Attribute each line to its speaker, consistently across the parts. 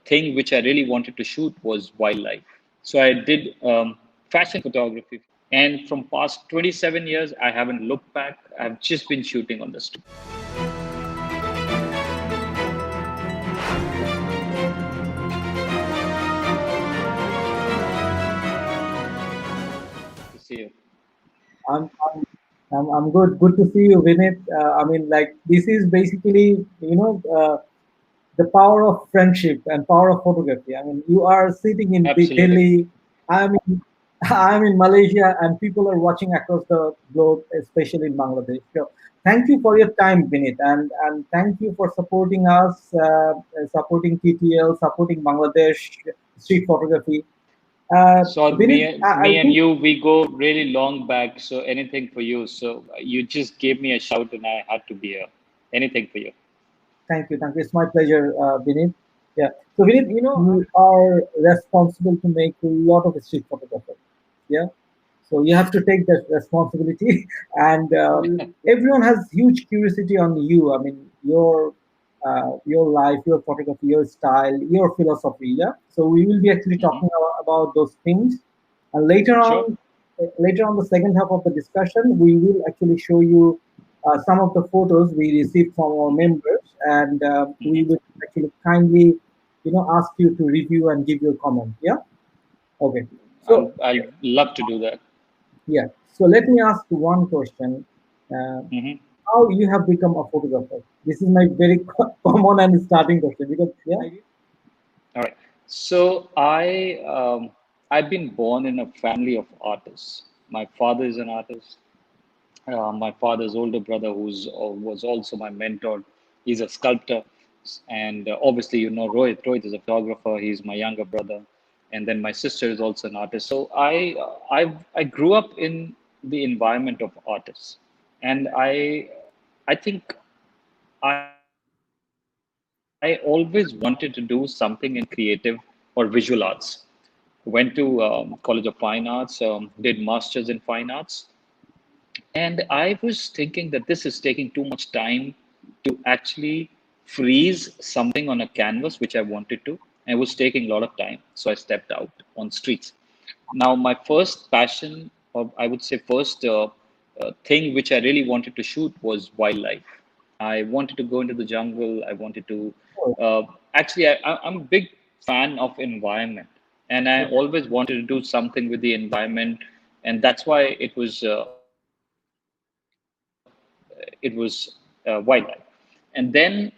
Speaker 1: thing which I really wanted to shoot was wildlife. So I did fashion photography. And from past 27 years, I haven't looked back. I've just been shooting on the street. To see you.
Speaker 2: I'm, I'm, I'm good. Good to see you, Vineet. I mean, like, this is basically, the power of friendship and power of photography. I mean, you are sitting in
Speaker 1: Absolutely.
Speaker 2: Delhi. I'm in, I'm in Malaysia, and people are watching across the globe, especially in Bangladesh. So, thank you for your time, Vineet, and thank you for supporting us, supporting TTL, supporting Bangladesh street photography.
Speaker 1: So
Speaker 2: Vineet,
Speaker 1: me
Speaker 2: I
Speaker 1: and
Speaker 2: think.
Speaker 1: you, we go really long back. So anything for you. So you just gave me a shout, and I had to be here. Anything for you.
Speaker 2: Thank you. Thank you. It's my pleasure, Vinit. Yeah. So, Vinit, you are responsible to make a lot of street photography. Yeah. So you have to take that responsibility, and everyone has huge curiosity on you. I mean, your life, your photography, your style, your philosophy. Yeah. So we will be actually
Speaker 1: Hmm.
Speaker 2: talking about those things, and
Speaker 1: Sure.
Speaker 2: later on the second half of the discussion, we will actually show you some of the photos we received from our
Speaker 1: Hmm.
Speaker 2: members, and we
Speaker 1: Hmm.
Speaker 2: will actually kindly, ask you to review and give your comment. Yeah. Okay. So
Speaker 1: I'll love to do that.
Speaker 2: yeah. So let me ask you one question. Uh,
Speaker 1: Hmm.
Speaker 2: how you have become a photographer? This is my very common and starting question because yeah.
Speaker 1: All right. So I've been born in a family of artists. My father is an artist. My father's older brother, who's was also my mentor, he's a sculptor, and obviously you know Rohit. Rohit is a photographer. He's my younger brother, and then my sister is also an artist. So I grew up in the environment of artists, and I think I always wanted to do something in creative or visual arts. Went to College of Fine Arts, did masters in fine arts, and I was thinking that this is taking too much time to actually freeze something on a canvas, which I wanted to. And it was taking a lot of time. So I stepped out on streets. Now, my first passion, or I would say first thing which I really wanted to shoot was wildlife. I wanted to go into the jungle. I wanted to,
Speaker 2: Oh,
Speaker 1: uh, actually, I'm a big fan of environment. And I
Speaker 2: okay.
Speaker 1: always wanted to do something with the environment. And that's why it was wildlife. And then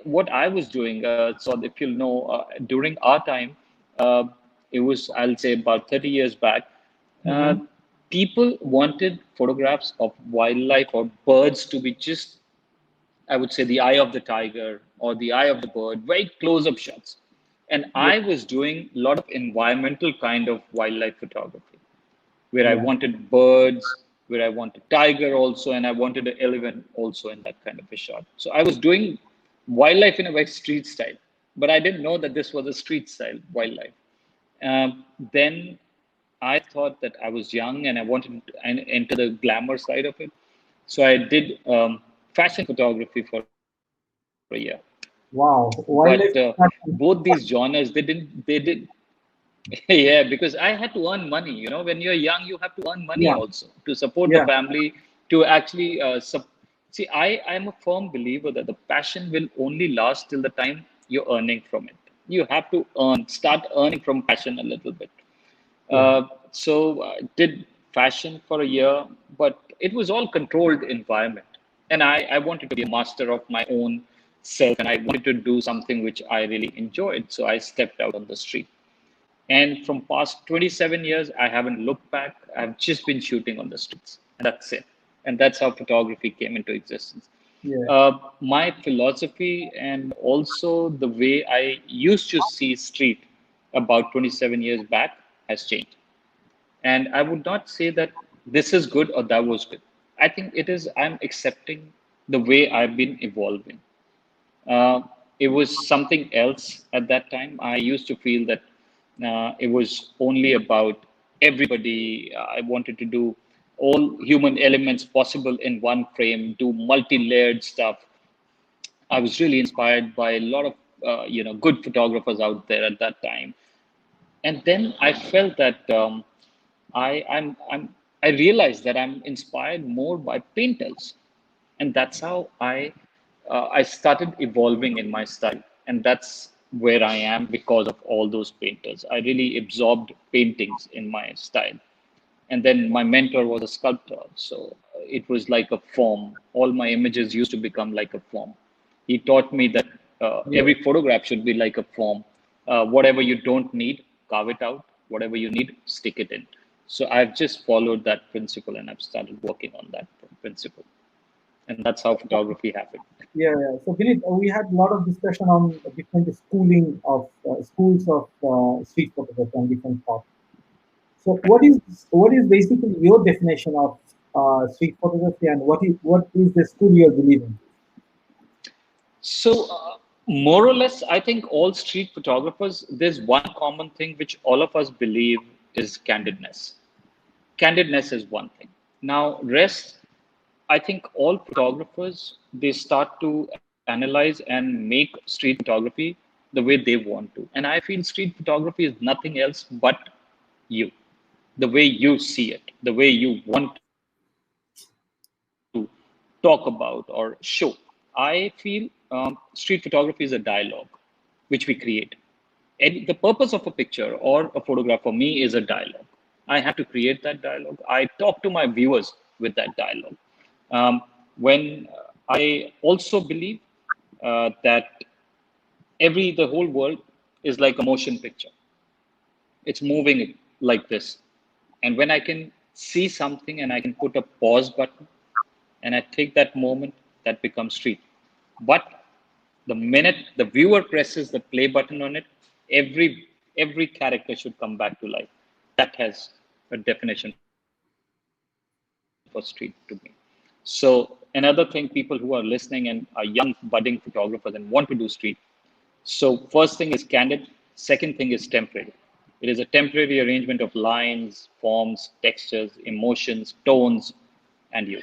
Speaker 1: what I was doing, so if you'll know, during our time, uh, it was, I'll say about 30 years back, uh,
Speaker 2: Mm-hmm.
Speaker 1: people wanted photographs of wildlife or birds to be just, I would say, the eye of the tiger or the eye of the bird, very close up shots. And
Speaker 2: Yeah.
Speaker 1: I was doing a lot of environmental kind of wildlife photography where I
Speaker 2: Yeah.
Speaker 1: wanted birds, where I wanted tiger also, and I wanted an elephant also in that kind of a shot. So I was doing wildlife in a very street style, but I didn't know that this was a street style wildlife. Then I thought that I was young and I wanted to enter the glamour side of it. So I did fashion photography for a year. But
Speaker 2: Wow.
Speaker 1: both
Speaker 2: Wildlife.
Speaker 1: these genres, yeah, because I had to earn money. When you're young, you have to earn money also
Speaker 2: Yeah.
Speaker 1: to support the family,
Speaker 2: Yeah.
Speaker 1: to actually see. I'm a firm believer that the passion will only last till the time you're earning from it. You have to start earning from passion a little bit.
Speaker 2: Yeah.
Speaker 1: So I did fashion for a year, but it was all controlled environment. And I wanted to be a master of my own self, and I wanted to do something which I really enjoyed. So I stepped out on the street. And from past 27 years, I haven't looked back. I've just been shooting on the streets, and that's it. And that's how photography came into existence.
Speaker 2: Yeah.
Speaker 1: My philosophy and also the way I used to see street about 27 years back has changed. And I would not say that this is good or that was good. I think it is, I'm accepting the way I've been evolving. Uh, it was something else at that time. I used to feel that it was only about everybody. I wanted to do all human elements possible in one frame, do multi layered stuff. I was really inspired by a lot of good photographers out there at that time. And then I felt that I realized that I'm inspired more by painters, and that's how I started evolving in my style, and that's where I am because of all those painters. I really absorbed paintings in my style, and then my mentor was a sculptor, so it was like a form. All my images used to become like a form. He taught me that
Speaker 2: Yeah,
Speaker 1: every photograph should be like a form. Whatever you don't need, carve it out. Whatever you need, stick it in. So I've just followed that principle, and I've started working on that principle, and that's how photography happened.
Speaker 2: yeah, yeah. So, Vineet, we had a lot of discussion on different schooling of schools of street photography and different thoughts. So, what is basically your definition of street photography, and what is the school you are believing?
Speaker 1: So, more or less, I think all street photographers, there's one common thing which all of us believe is candidness. Candidness is one thing. Now, rest, I think all photographers, they start to analyze and make street photography the way they want to. And I feel street photography is nothing else but you, the way you see it, the way you want to talk about or show. I feel street photography is a dialogue which we create. And the purpose of a picture or a photograph for me is a dialogue. I have to create that dialogue. I talk to my viewers with that dialogue. When I also believe that the whole world is like a motion picture. It's moving like this. And when I can see something and I can put a pause button and I take that moment, that becomes street. But the minute the viewer presses the play button on it, every character should come back to life. That has a definition for street to me. So another thing, people who are listening and are young budding photographers and want to do street. So first thing is candid. Second thing is temporary. It is a temporary arrangement of lines, forms, textures, emotions, tones, and you,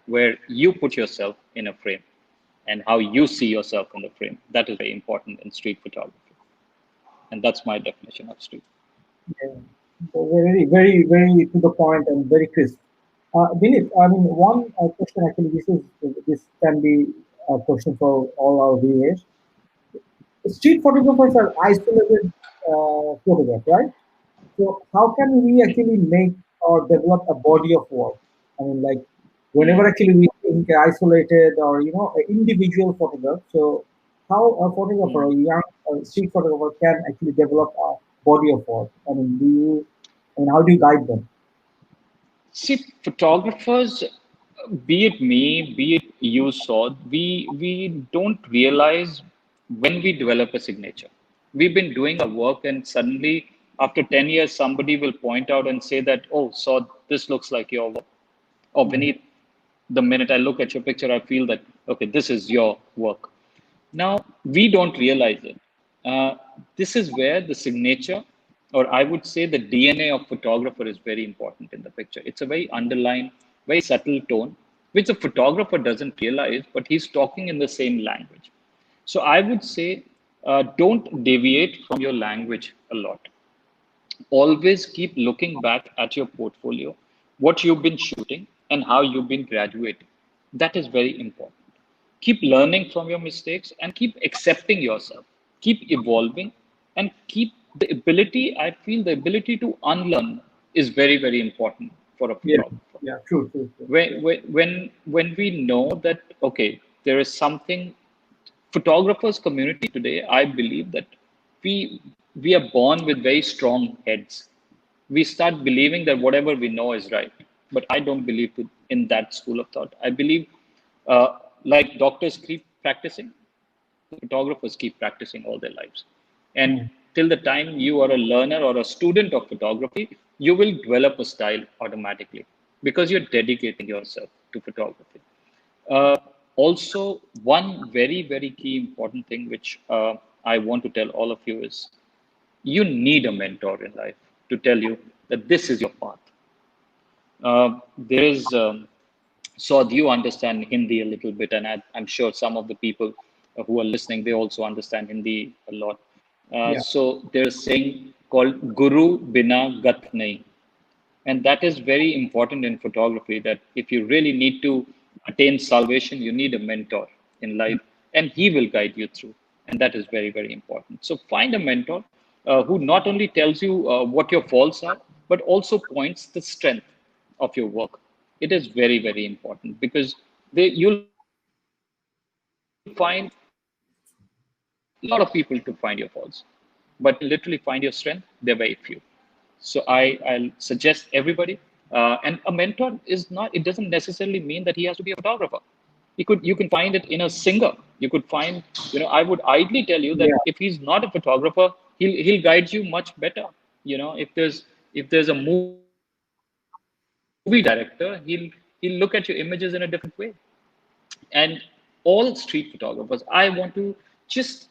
Speaker 1: where you put yourself in a frame and how you see yourself in the frame. That is very important in street photography. And that's my definition of street.
Speaker 2: Yeah. So very, very, very to the point and very crisp. Vineet, I mean, one question actually, this can be a question for all our viewers. Street photographers are isolated photographs, right? So how can we actually make or develop a body of work? I mean, like whenever actually we think isolated or an individual photograph. So how a photographer, a young street photographer, can actually develop a body of work? I mean, how do you guide them?
Speaker 1: See, photographers, be it me, be it you, Saud, we don't realize when we develop a signature. We've been doing our work, and suddenly, after 10 years, somebody will point out and say that, oh, Saud, this looks like your work. Or
Speaker 2: Mhm.
Speaker 1: Vineet, the minute I look at your picture, I feel that, okay, this is your work. Now, we don't realize it. Uh, this is where the signature, or I would say the DNA of photographer is very important in the picture. It's a very underlined, very subtle tone, which the photographer doesn't realize, but he's talking in the same language. So I would say don't deviate from your language a lot. Always keep looking back at your portfolio, what you've been shooting, and how you've been graduating. That is very important. Keep learning from your mistakes and keep accepting yourself. Keep evolving and keep the ability. I feel the ability to unlearn is very, very important for a
Speaker 2: Yeah,
Speaker 1: photographer.
Speaker 2: yeah, true, true, true.
Speaker 1: When we know that, okay, there is something, photographers community today, I believe that we we are born with very strong heads. We start believing that whatever we know is right, but I don't believe in that school of thought. I believe uh, like doctors keep practicing, the photographers keep practicing all their lives. And
Speaker 2: Mm.
Speaker 1: till the time you are a learner or a student of photography, you will develop a style automatically because you're dedicating yourself to photography. uh, Also, one very, very key important thing which I want to tell all of you is you need a mentor in life to tell you that this is your path. There is, so do you understand Hindi a little bit? And I'm sure some of the people who are listening, they also understand Hindi a lot.
Speaker 2: Yeah.
Speaker 1: So there's a saying called Guru Bina Gat Nahi. And that is very important in photography, that if you really need to attain salvation, you need a mentor in life, and he will guide you through. And that is very, very important. So find a mentor who not only tells you what your faults are, but also points the strength of your work. It is very, very important, because you'll find a lot of people to find your faults. But when you literally find your strength, they're very few. So I'll suggest everybody, and a mentor is not. It doesn't necessarily mean that he has to be a photographer. You can find it in a singer. You could find, I would ideally tell you that
Speaker 2: Yeah.
Speaker 1: if he's not a photographer, he'll guide you much better. If there's a movie director, he'll look at your images in a different way. And all street photographers, I want to just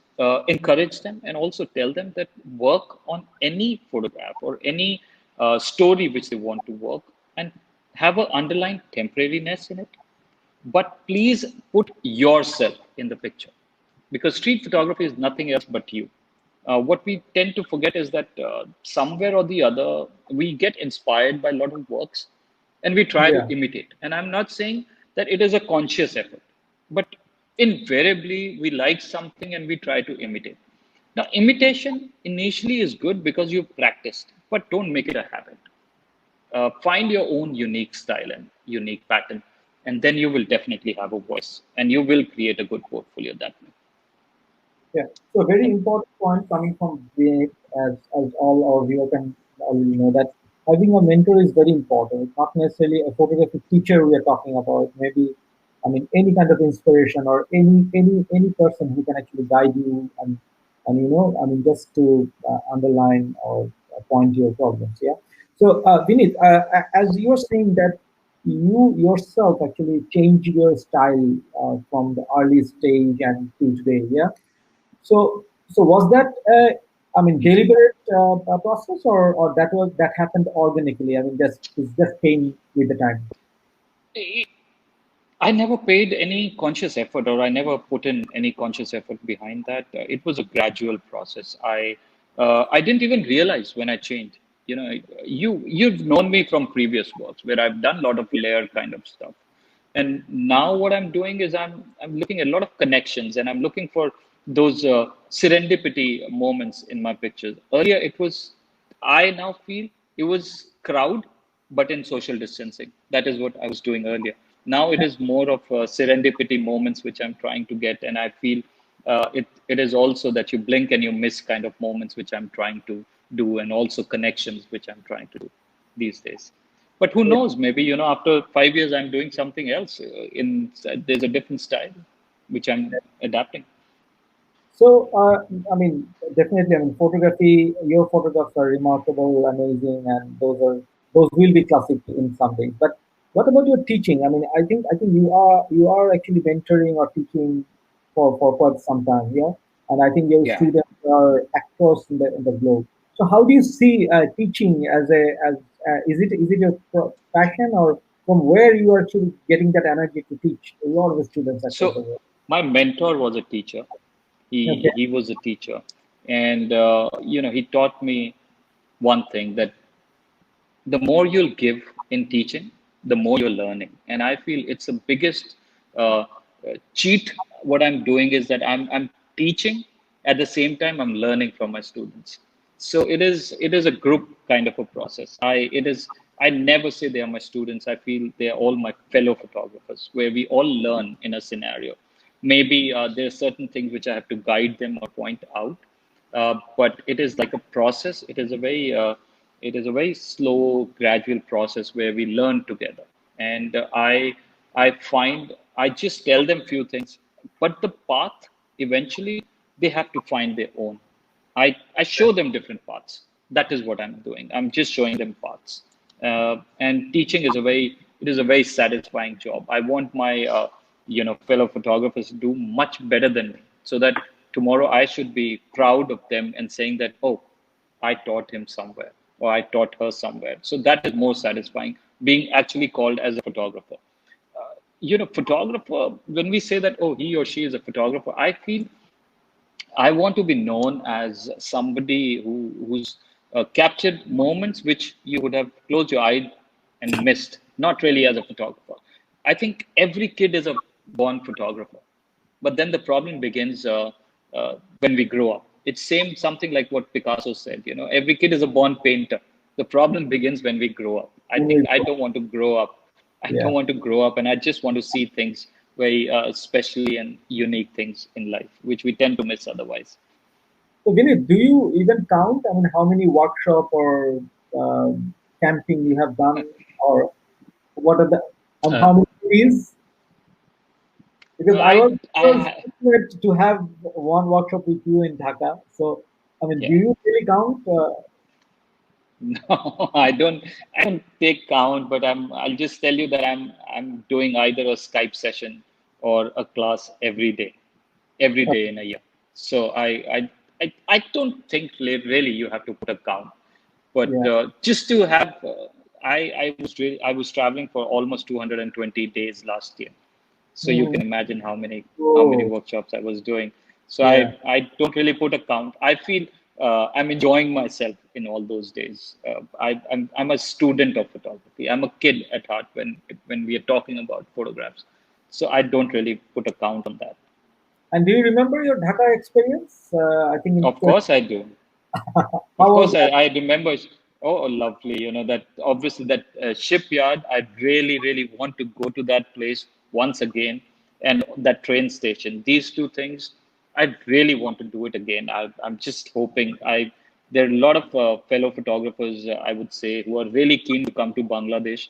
Speaker 1: encourage them and also tell them that work on any photograph or any story which they want to work, and have an underlying temporariness in it, but please put yourself in the picture, because street photography is nothing else but you. What we tend to forget is that somewhere or the other, we get inspired by a lot of works and we try to
Speaker 2: Yeah.
Speaker 1: imitate. And I'm not saying that it is a conscious effort, but invariably we like something and we try to imitate. Now, imitation initially is good because you've practiced, but don't make it a habit. Find your own unique style and unique pattern, and then you will definitely have a voice and you will create a good portfolio that way.
Speaker 2: Yeah. So very
Speaker 1: And
Speaker 2: important point coming from Vineet, as all our viewers can all know that having a mentor is very important. It's not necessarily a photography teacher we are talking about. Maybe, I mean, any kind of inspiration or any person who can actually guide you and I mean, just to underline or point your problems. Yeah. So Vineet, as you're saying that you yourself actually changed your style from the early stage and to today. Yeah. So was that I mean deliberate process or that happened organically? I mean, just it just came with the time.
Speaker 1: I never paid any conscious effort, or I never put in any conscious effort behind that. It was a gradual process. I didn't even realize when I changed. You've known me from previous works where I've done a lot of layer kind of stuff, and now what I'm doing is I'm looking at a lot of connections, and I'm looking for those serendipity moments in my pictures. Earlier, I now feel it was crowd, but in social distancing. That is what I was doing earlier. Now it is more of serendipity moments which I'm trying to get, and I feel it is also that you blink and you miss kind of moments which I'm trying to do, and also connections which I'm trying to do these days. But who
Speaker 2: Yeah.
Speaker 1: knows? Maybe after 5 years I'm doing something else. There's a different style which I'm adapting.
Speaker 2: So I mean, definitely. I mean, photography. Your photographs are remarkable, amazing, and those will be classic in some days. But what about your teaching? I mean, I think you are actually mentoring or teaching for quite some time. Yeah, and I think your
Speaker 1: Yeah.
Speaker 2: students are across in the globe. So how do you see teaching as is it your passion, or from where you are actually getting that energy to teach a lot of the students across the
Speaker 1: So
Speaker 2: world?
Speaker 1: my mentor was a teacher.
Speaker 2: Okay.
Speaker 1: He was a teacher, and he taught me one thing, that the more you'll give in teaching, the more you're learning. And I feel it's the biggest cheat. What I'm doing is that I'm teaching at the same time I'm learning from my students. So it is a group kind of a process. I never say they are my students. I feel they are all my fellow photographers, where we all learn in a scenario. Maybe there are certain things which I have to guide them or point out, but it is like a process. It is a very slow, gradual process where we learn together. And I find I just tell them few things, but the path eventually they have to find their own. I show them different paths. That is what I'm doing. I'm just showing them paths. And teaching is a very satisfying job. I want my fellow photographers to do much better than me, so that tomorrow I should be proud of them and saying that, oh, I taught him somewhere, or I taught her somewhere. So that is more satisfying, being actually called as a photographer. photographer, when we say that, oh, he or she is a photographer, I feel I want to be known as somebody who's captured moments which you would have closed your eye and missed, not really as a photographer. I think every kid is a born photographer, but then the problem begins when we grow up. It's same something like what Picasso said. Every kid is a born painter. The problem begins when we grow up. I think I don't want to grow up. I
Speaker 2: Yeah.
Speaker 1: don't want to grow up, and I just want to see things very specially and unique things in life, which we tend to miss otherwise.
Speaker 2: So, Vinit, do you even count? I mean, how many workshop or camping you have done, or what are the and
Speaker 1: Uh,
Speaker 2: how many days? Because I was
Speaker 1: I,
Speaker 2: fortunate to have one workshop with you in Dhaka. So, I mean, do
Speaker 1: yeah.
Speaker 2: you really count?
Speaker 1: No, I don't take count, but I'll just tell you that I'm doing either a Skype session or a class every day in a year. So I don't think really you have to put a count, but
Speaker 2: Yeah.
Speaker 1: just to have, I was traveling for almost 220 days last year. So you
Speaker 2: Mhm.
Speaker 1: can imagine how many
Speaker 2: Oh,
Speaker 1: workshops I was doing. So I
Speaker 2: yeah.
Speaker 1: I don't really put a count. I feel I'm enjoying myself in all those days. I'm a student of photography. I'm a kid at heart when we are talking about photographs. So I don't really put a count on that.
Speaker 2: And do you remember your Dhaka experience? I think in
Speaker 1: Of course I do.
Speaker 2: how
Speaker 1: Of
Speaker 2: was
Speaker 1: course,
Speaker 2: that?
Speaker 1: I remember. Oh, lovely. That obviously that shipyard. I really, really want to go to that place once again, and that train station. These two things, I really want to do it again. I'm just hoping. There are a lot of fellow photographers, I would say, who are really keen to come to Bangladesh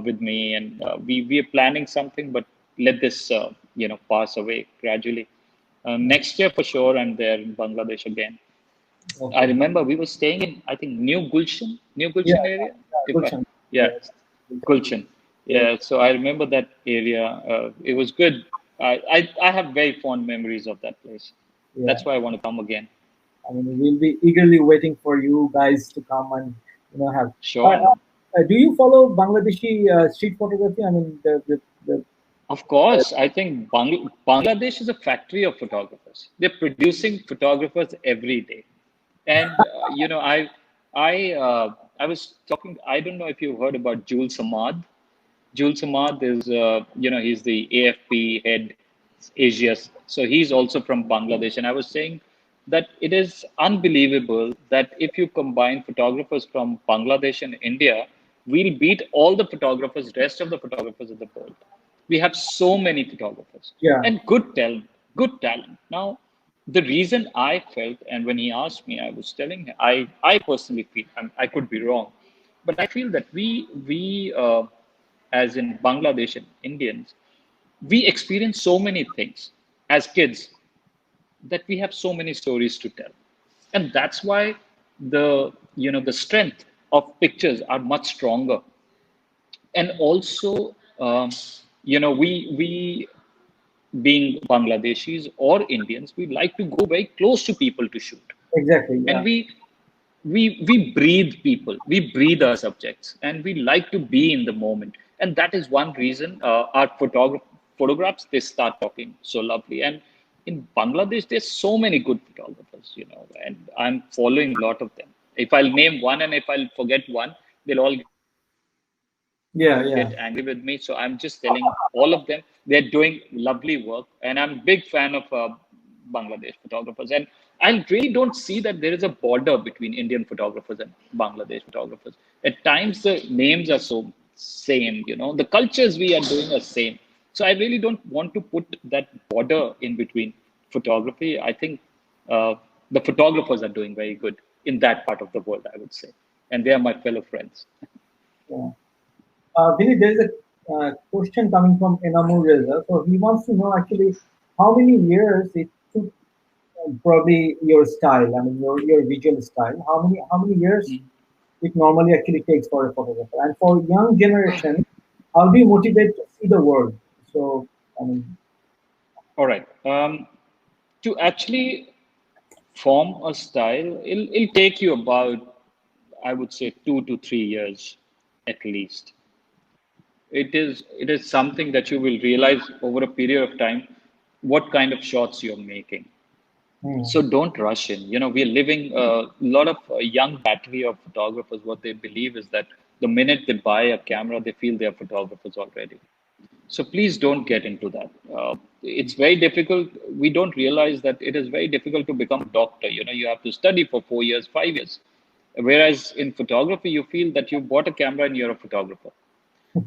Speaker 1: with me, and we are planning something. But let this pass away gradually. Next year for sure, I'm there in Bangladesh again. I
Speaker 2: Okay.
Speaker 1: remember we were staying in, I think, New
Speaker 2: Yeah,
Speaker 1: Gulshan area.
Speaker 2: yeah,
Speaker 1: If I,
Speaker 2: Gulshan.
Speaker 1: yeah,
Speaker 2: Yes. Gulshan.
Speaker 1: Gulshan.
Speaker 2: Yes.
Speaker 1: Yeah, so I remember that area. It was good. I have very fond memories of that place.
Speaker 2: Yeah.
Speaker 1: That's why I want to come again.
Speaker 2: I mean, we'll be eagerly waiting for you guys to come and have.
Speaker 1: Sure, man.
Speaker 2: Do you follow Bangladeshi street photography? I mean, the
Speaker 1: Of course, I think Bangladesh is a factory of photographers. They're producing photographers every day, and I was talking. I don't know if you've heard about Jules Samad. Jules Ahmad is, he's the AFP head Asia. So he's also from Bangladesh. And I was saying that it is unbelievable that if you combine photographers from Bangladesh and India, we'll beat all the photographers, rest of the photographers in the world. We have so many photographers
Speaker 2: yeah,
Speaker 1: and good talent, good talent. Now, the reason I felt, and when he asked me, I was telling him, I personally feel, I could be wrong, but I feel that we as in Bangladesh and Indians, we experience so many things as kids that we have so many stories to tell, and that's why the strength of pictures are much stronger. And also, we being Bangladeshis or Indians, we like to go very close to people to shoot,
Speaker 2: exactly.
Speaker 1: and
Speaker 2: Yeah,
Speaker 1: we breathe people, we breathe our subjects, and we like to be in the moment. And that is one reason our photographs, they start talking so lovely. And in Bangladesh, there's so many good photographers, and I'm following a lot of them. If I'll name one and if I'll forget one, they'll all get angry with me. So I'm just telling
Speaker 2: yeah.
Speaker 1: all of them. They're doing lovely work, and I'm a big fan of Bangladesh photographers. And I really don't see that there is a border between Indian photographers and Bangladesh photographers. At times, the names are so same, the cultures we are doing are same. So I really don't want to put that border in between photography. I think uh, the photographers are doing very good in that part of the world, I would say. And they are my fellow friends.
Speaker 2: Yeah. Vinny, there is a question coming from Enamur Reza. So he wants to know actually how many years it took probably your style. I mean, your visual style. How many years
Speaker 1: Mm.
Speaker 2: it normally actually takes for a photographer. And for young generation, how do you motivate to see the world? So, I mean,
Speaker 1: All right. To actually form a style, it'll take you about, I would say, 2 to 3 years at least. It is something that you will realize over a period of time what kind of shots you're making.
Speaker 2: Hmm.
Speaker 1: So don't rush in. We're living a lot of young battery of photographers. What they believe is that the minute they buy a camera, they feel they're photographers already. So please don't get into that. It's very difficult. We don't realize that it is very difficult to become a doctor. You have to study for 4 years, 5 years. Whereas in photography, you feel that you bought a camera and you're a photographer.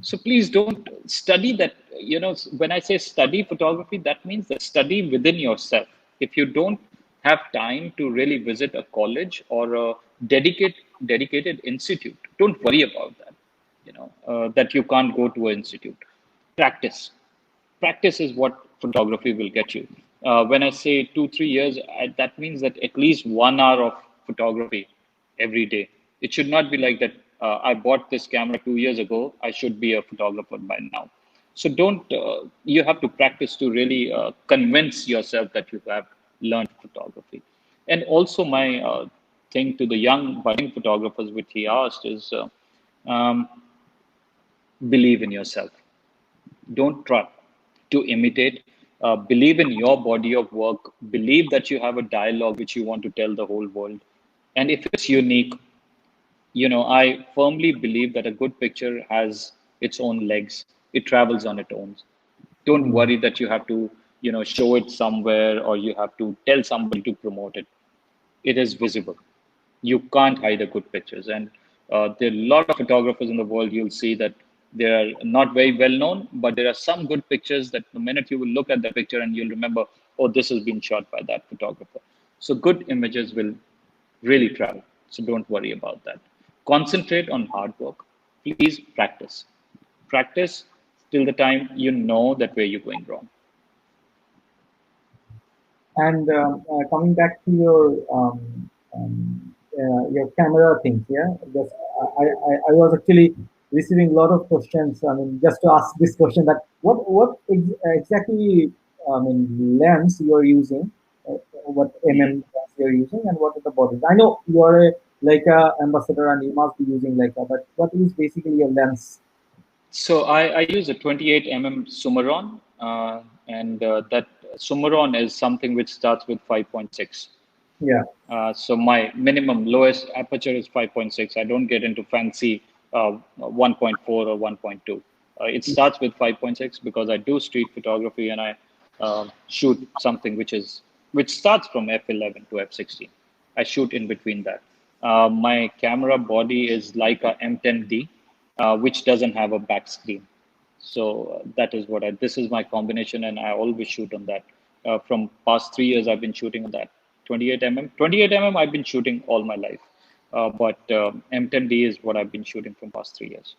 Speaker 1: So please don't study that. When I say study photography, that means that study within yourself. If you don't have time to really visit a college or a dedicated institute, don't worry about that. That you can't go to an institute. Practice. Practice is what photography will get you. When I say 2, 3 years, that means that at least 1 hour of photography every day. It should not be like that. I bought this camera 2 years ago. I should be a photographer by now. So don't. You have to practice to really convince yourself that you have learned photography. And also, my thing to the young budding photographers, which he asked, is um, believe in yourself. Don't try to imitate. Believe in your body of work. Believe that you have a dialogue which you want to tell the whole world. And if it's unique, I firmly believe that a good picture has its own legs. It travels on its own. Don't
Speaker 2: Hmm.
Speaker 1: worry that you have to, show it somewhere or you have to tell somebody to promote it. It is visible. You can't hide a good pictures. And there are a lot of photographers in the world. You'll see that they are not very well known, but there are some good pictures that the minute you will look at the picture and you'll remember, oh, this has been shot by that photographer. So good images will really travel. So don't worry about that. Concentrate on hard work. Please practice. Practice till the time you know that where you're going wrong.
Speaker 2: And coming back to your camera things, yeah. Just I was actually receiving a lot of questions. I mean, just to ask this question, that exactly, I mean, lens you are using, what
Speaker 1: Mhm.
Speaker 2: lens you are using, and what are the bodies? I know you are a Leica ambassador, and you must be using Leica, but what is basically your lens?
Speaker 1: So I use a 28 Sumeron, and that Sumeron is something which starts with 5.6.
Speaker 2: Yeah.
Speaker 1: So my minimum lowest aperture is 5.6. I don't get into fancy 1.4 or 1.2. It starts with 5.6 because I do street photography and I shoot something which starts from f11 to f16. I shoot in between that. My camera body is like a M10D, which doesn't have a back screen. So that is what this is my combination, and I always shoot on that. From past 3 years, I've been shooting on that 28 mm. I've been shooting all my life, but M10D is what I've been shooting from past 3 years.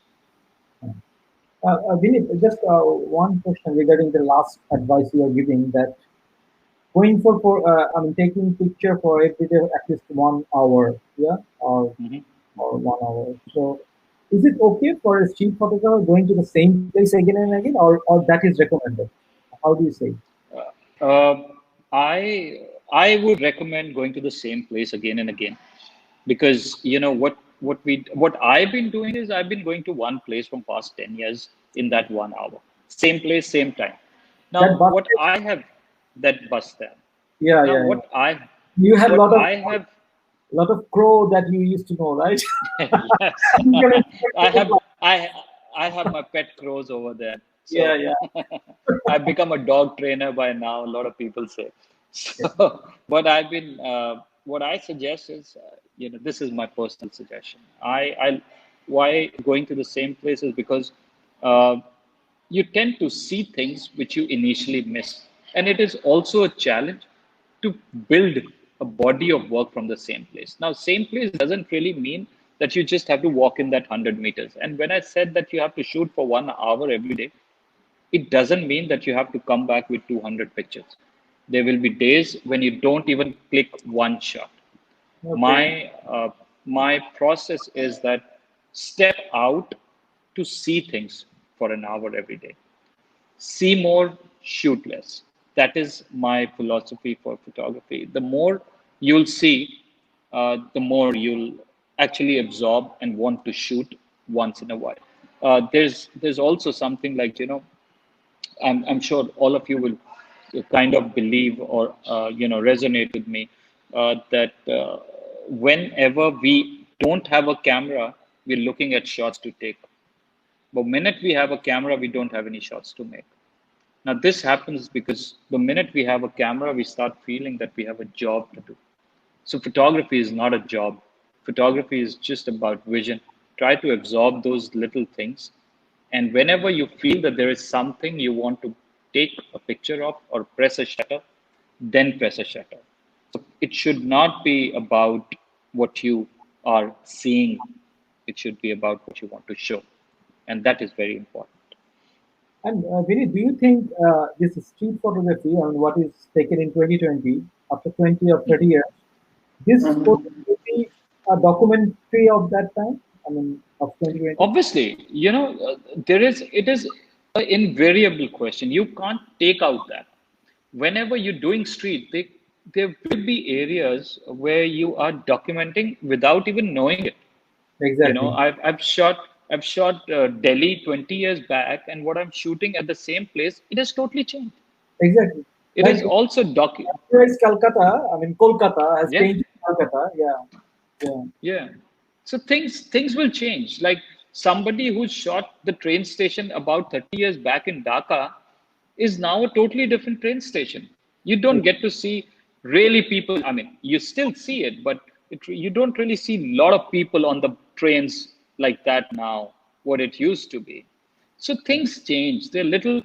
Speaker 2: Vineet, just one question regarding the last advice you are giving, that going for I mean, taking picture for every day at least 1 hour, yeah,
Speaker 1: Mhm.
Speaker 2: or 1 hour. So, is it okay for a street photographer going to the same place again and again, or that is recommended? How do you say?
Speaker 1: Uh, I would recommend going to the same place again and again, because what I've been doing is I've been going to one place from past 10 years in that 1 hour, same place, same time.
Speaker 2: That
Speaker 1: Now,
Speaker 2: bus
Speaker 1: what
Speaker 2: place?
Speaker 1: I have that bus stand.
Speaker 2: Yeah,
Speaker 1: Now,
Speaker 2: yeah, yeah.
Speaker 1: what I
Speaker 2: You have
Speaker 1: what I have
Speaker 2: lot of crow that you used to know, right?
Speaker 1: yes,
Speaker 2: You can expect
Speaker 1: I
Speaker 2: it.
Speaker 1: have I I have my pet crows over there.
Speaker 2: Yeah,
Speaker 1: So
Speaker 2: yeah.
Speaker 1: I've become a dog trainer by now. A lot of people say.
Speaker 2: Yeah.
Speaker 1: So what I suggest is, this is my personal suggestion. I why going to the same place is because uh, you tend to see things which you initially miss, and it is also a challenge to build a body of work from the same place. Now, same place doesn't really mean that you just have to walk in that 100 meters. And when I said that you have to shoot for 1 hour every day, it doesn't mean that you have to come back with 200 pictures. There will be days when you don't even click one shot.
Speaker 2: Okay.
Speaker 1: My process is that step out to see things for an hour every day. See more, shoot less. That is my philosophy for photography. The more you'll see, the more you'll actually absorb and want to shoot once in a while. there's also something like, I'm sure all of you will kind of believe or resonate with me that whenever we don't have a camera, we're looking at shots to take. But minute we have a camera, we don't have any shots to make. Now this happens because the minute we have a camera, we start feeling that we have a job to do. So photography is not a job. Photography is just about vision. Try to absorb those little things. And whenever you feel that there is something you want to take a picture of or press a shutter, then press a shutter. So it should not be about what you are seeing. It should be about what you want to show. And that is very important.
Speaker 2: And Vinny, do you think this street photography, I mean, what is taken in 2020, after 20 or 30 years, this photo will be a documentary of that time? I mean, of 2020?
Speaker 1: Obviously, it is an invariable question. You can't take out that. Whenever you're doing street, there will be areas where you are documenting without even knowing it.
Speaker 2: Exactly.
Speaker 1: I've shot Delhi 20 years back, and what I'm shooting at the same place, it has totally changed.
Speaker 2: Exactly.
Speaker 1: It
Speaker 2: Like,
Speaker 1: is also
Speaker 2: whereas Calcutta, I mean, Kolkata has
Speaker 1: yeah.
Speaker 2: changed to Calcutta. Yeah. Yeah.
Speaker 1: Yeah. So things will change. Like somebody who shot the train station about 30 years back in Dhaka is now a totally different train station. You don't get to see really people. I mean, you still see it, but you don't really see a lot of people on the trains like that now, what it used to be. So things change. There are little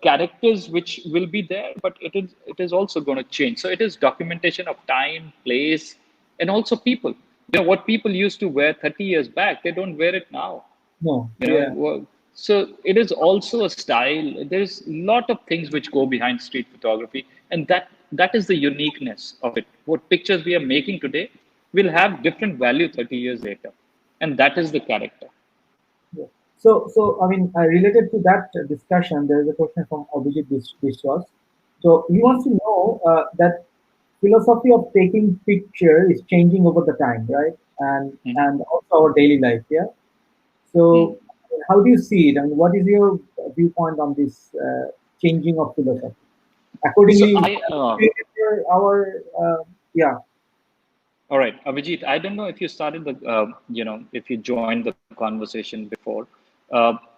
Speaker 1: characters which will be there, but it is also going to change. So it is documentation of time, place, and also people. What people used to wear 30 years back, they don't wear it now.
Speaker 2: No.
Speaker 1: You know,
Speaker 2: Yeah.
Speaker 1: so it is also a style. There's a lot of things which go behind street photography, and that is the uniqueness of it. What pictures we are making today will have different value 30 years later, and that is the character.
Speaker 2: Yeah. So I mean, related to that discussion, there is a question from Abhijit Biswas. So he wants to know that philosophy of taking picture is changing over the time, right? And
Speaker 1: Mhm.
Speaker 2: also our daily life. Yeah. So how do you see it? And what is your viewpoint on this changing of philosophy?
Speaker 1: So
Speaker 2: Accordingly,
Speaker 1: I,
Speaker 2: our yeah,
Speaker 1: all right, Avijit, I don't know if you started if you joined the conversation before.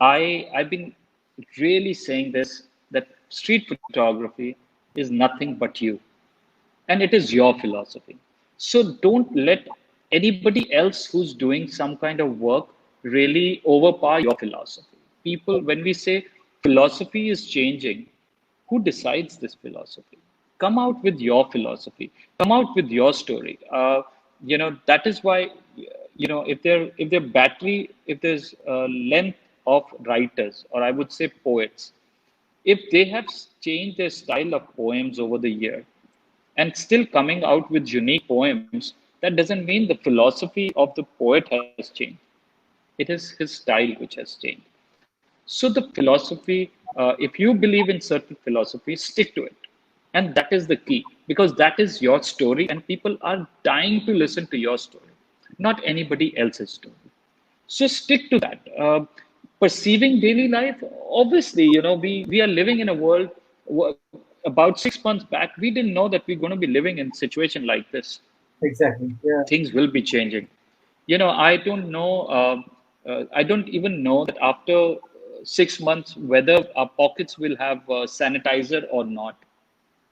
Speaker 1: I've been really saying this that street photography is nothing but you, and it is your philosophy. So don't let anybody else who's doing some kind of work really overpower your philosophy. People, when we say philosophy is changing, who decides this philosophy? Come out with your philosophy. Come out with your story. That is why if there's a length of writers, or I would say poets, if they have changed their style of poems over the year and still coming out with unique poems, that doesn't mean the philosophy of the poet has changed. It is his style which has changed. So the philosophy, if you believe in certain philosophy, stick to it. And that is the key, because that is your story and people are dying to listen to your story, not anybody else's story. So stick to that. Perceiving daily life, obviously, we are living in a world. About 6 months back, we didn't know that we're going to be living in a situation like this.
Speaker 2: exactly. Yeah.
Speaker 1: Things will be changing. I don't know. I don't even know that after 6 months whether our pockets will have sanitizer or not,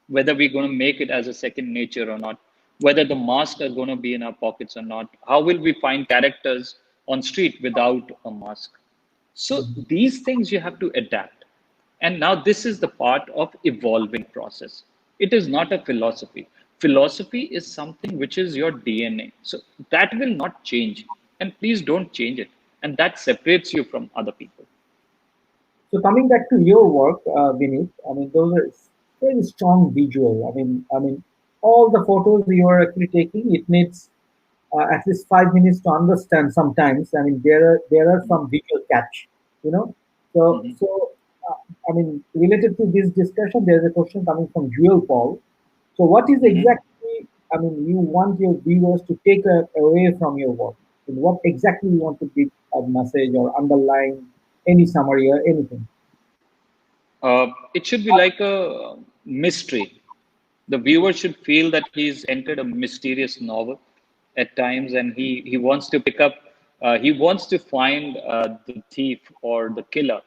Speaker 1: whether we're going to make it as a second nature or not, whether the masks are going to be in our pockets or not. How will we find characters on street without a mask? So
Speaker 2: Mhm.
Speaker 1: these things you have to adapt. And now this is the part of evolving process. It is not a philosophy. Philosophy is something which is your DNA. So that will not change. And please don't change it. And that separates you from other people.
Speaker 2: So coming back to your work, Vineet, I mean, those are very strong visual. I mean, all the photos you are actually taking, it needs at least 5 minutes to understand. Sometimes, I mean, there are some visual catch, you know. So
Speaker 1: Mhm.
Speaker 2: so, I mean, related to this discussion, there is a question coming from Jewel Paul. So, what is
Speaker 1: Mhm.
Speaker 2: exactly, I mean, you want your viewers to take away from your work? And what exactly you want to give a message or underline? Any summary or anything?
Speaker 1: It should be like a mystery. The viewer should feel that he's entered a mysterious novel at times, and he wants to pick up, he wants to find the thief or the killer,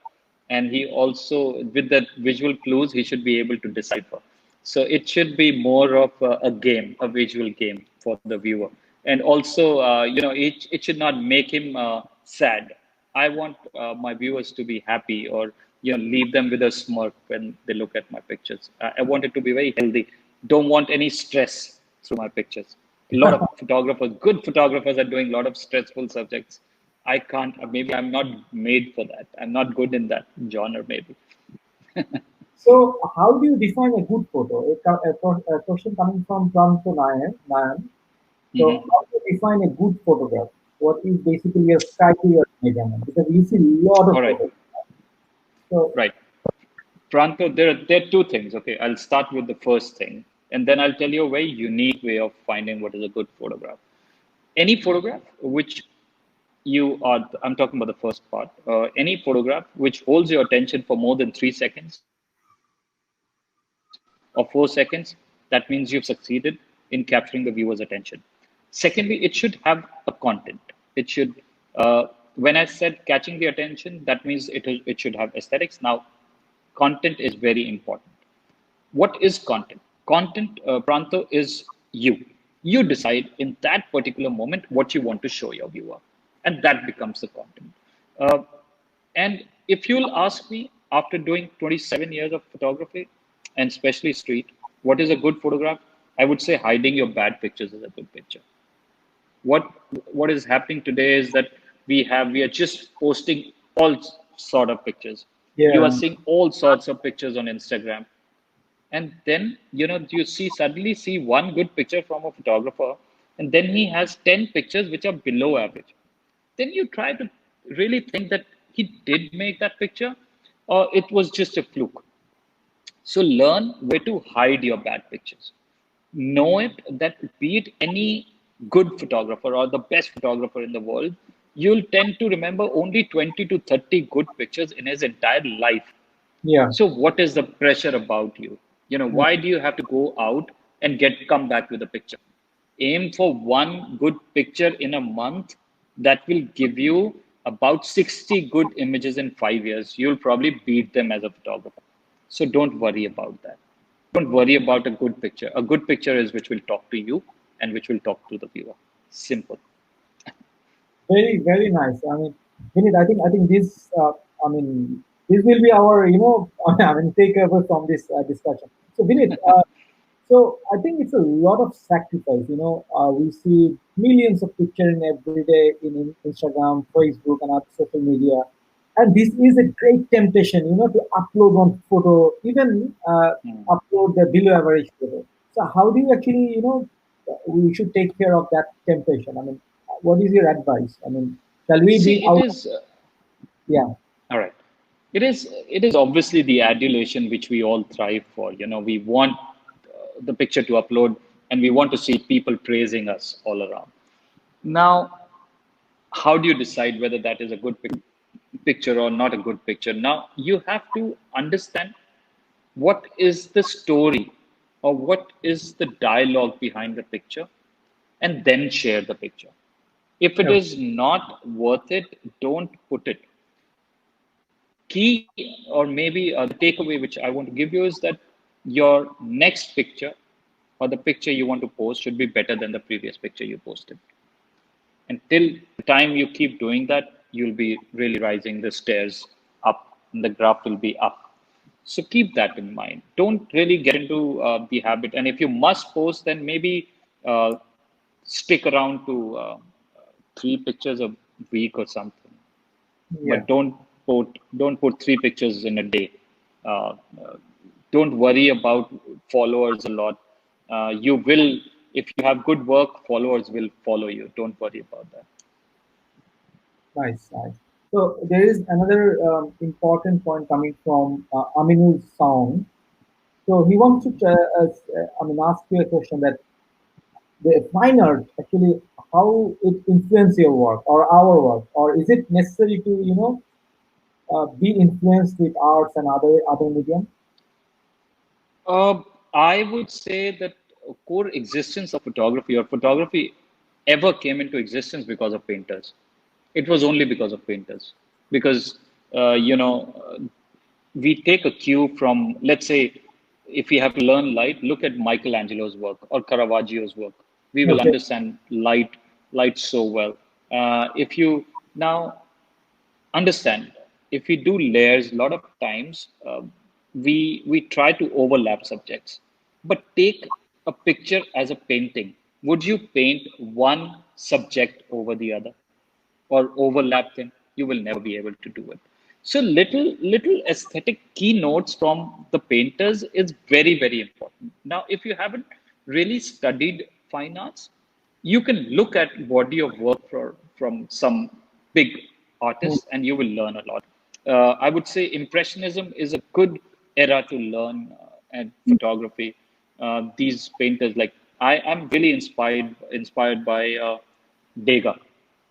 Speaker 1: and he also, with the visual clues, he should be able to decipher. So it should be more of a game, a visual game for the viewer, and also, it should not make him sad. I want my viewers to be happy, or leave them with a smirk when they look at my pictures. I want it to be very healthy. Don't want any stress through my pictures. A lot of photographers, good photographers, are doing a lot of stressful subjects. I can't. Maybe I'm not made for that. I'm not good in that genre. Maybe.
Speaker 2: So, how do you define a good photo? A question coming from Pranto Nayan. So,
Speaker 1: Hmm.
Speaker 2: how do you define a good photograph? What is basically your criteria of measurement? Because we see a lot
Speaker 1: All
Speaker 2: of
Speaker 1: right.
Speaker 2: photos. So,
Speaker 1: Right. Pranto, there are two things. Okay, I'll start with the first thing, and then I'll tell you a very unique way of finding what is a good photograph. Any photograph which you are, I'm talking about the first part, any photograph which holds your attention for more than 3 seconds or 4 seconds, that means you've succeeded in capturing the viewer's attention. Secondly, it should have a content. It should, when I said catching the attention, that means it should have aesthetics. Now, content is very important. What is content? Content, Pranto, is you. You decide in that particular moment what you want to show your viewer, and that becomes the content. Uh, and if you'll ask me, after doing 27 years of photography, and especially street, what is a good photograph? I would say hiding your bad pictures is a good picture. what what is happening today is that we are just posting all sort of pictures. You are
Speaker 2: yeah,
Speaker 1: seeing all sorts of pictures on Instagram, and then you suddenly see one good picture from a photographer, and then he has 10 pictures which are below average. Then you try to really think that he did make that picture, or it was just a fluke. So learn where to hide your bad pictures. Know it that be it any good photographer or the best photographer in the world, you'll tend to remember only 20 to 30 good pictures in his entire life.
Speaker 2: yeah,
Speaker 1: So what is the pressure about you? Why do you have to go out and come back with a picture? Aim for one good picture in a month. That will give you about 60 good images in 5 years. You'll probably beat them as a photographer. So don't worry about that. Don't worry about a good picture. A good picture is which will talk to you and which will talk to the viewer. Simple.
Speaker 2: very, very nice. I mean, Vinit, I think this, I mean, this will be our, I mean, takeover from this discussion. So, Vinit, so I think it's a lot of sacrifice. We see millions of pictures in every day in Instagram, Facebook, and other social media, and this is a great temptation. To upload one photo, even
Speaker 1: Mm.
Speaker 2: upload the below average photo. So how do you actually, we should take care of that temptation? I mean, what is your advice? I mean, shall we be
Speaker 1: See, it
Speaker 2: out?
Speaker 1: is.
Speaker 2: Yeah,
Speaker 1: All right. It is obviously the adulation which we all thrive for. We want the picture to upload, and we want to see people praising us all around. Now, how do you decide whether that is a good picture or not a good picture? Now, you have to understand what is the story, or what is the dialogue behind the picture, and then share the picture. If it
Speaker 2: yeah,
Speaker 1: is not worth it, don't put it. Key, or maybe the takeaway which I want to give you, is that your next picture, or the picture you want to post, should be better than the previous picture you posted. Until the time you keep doing that, you'll be really rising the stairs up, and the graph will be up. So keep that in mind. Don't really get into the habit. And if you must post, then maybe uh, stick around to 3 pictures a week or something.
Speaker 2: yeah.
Speaker 1: But don't put 3 pictures in a day. Uh, uh, don't worry about followers a lot. You will, if you have good work, followers will follow you. Don't worry about that.
Speaker 2: Nice, nice. So there is another important point coming from Aminul Sound. So he wants to, I mean, ask you a question that the fine art actually how it influence your work or our work, or is it necessary to be influenced with arts and other medium?
Speaker 1: Uh, I would say that core existence of photography or photography ever came into existence because of painters. It was only because of painters. Because, we take a cue from, let's say, if we have to learn light, look at Michelangelo's work or Caravaggio's work. We will
Speaker 2: Okay.
Speaker 1: understand light so well. If you now understand, if we do layers, a lot of times we try to overlap subjects. But take a picture as a painting. Would you paint one subject over the other or overlap them? You will never be able to do it. So little aesthetic keynotes from the painters is very important. Now, if you haven't really studied fine arts, you can look at body of work from some big
Speaker 2: Mm,
Speaker 1: artists and you will learn a lot. I would say impressionism is a good era to learn and photography. These painters, like I'm really inspired by Degas.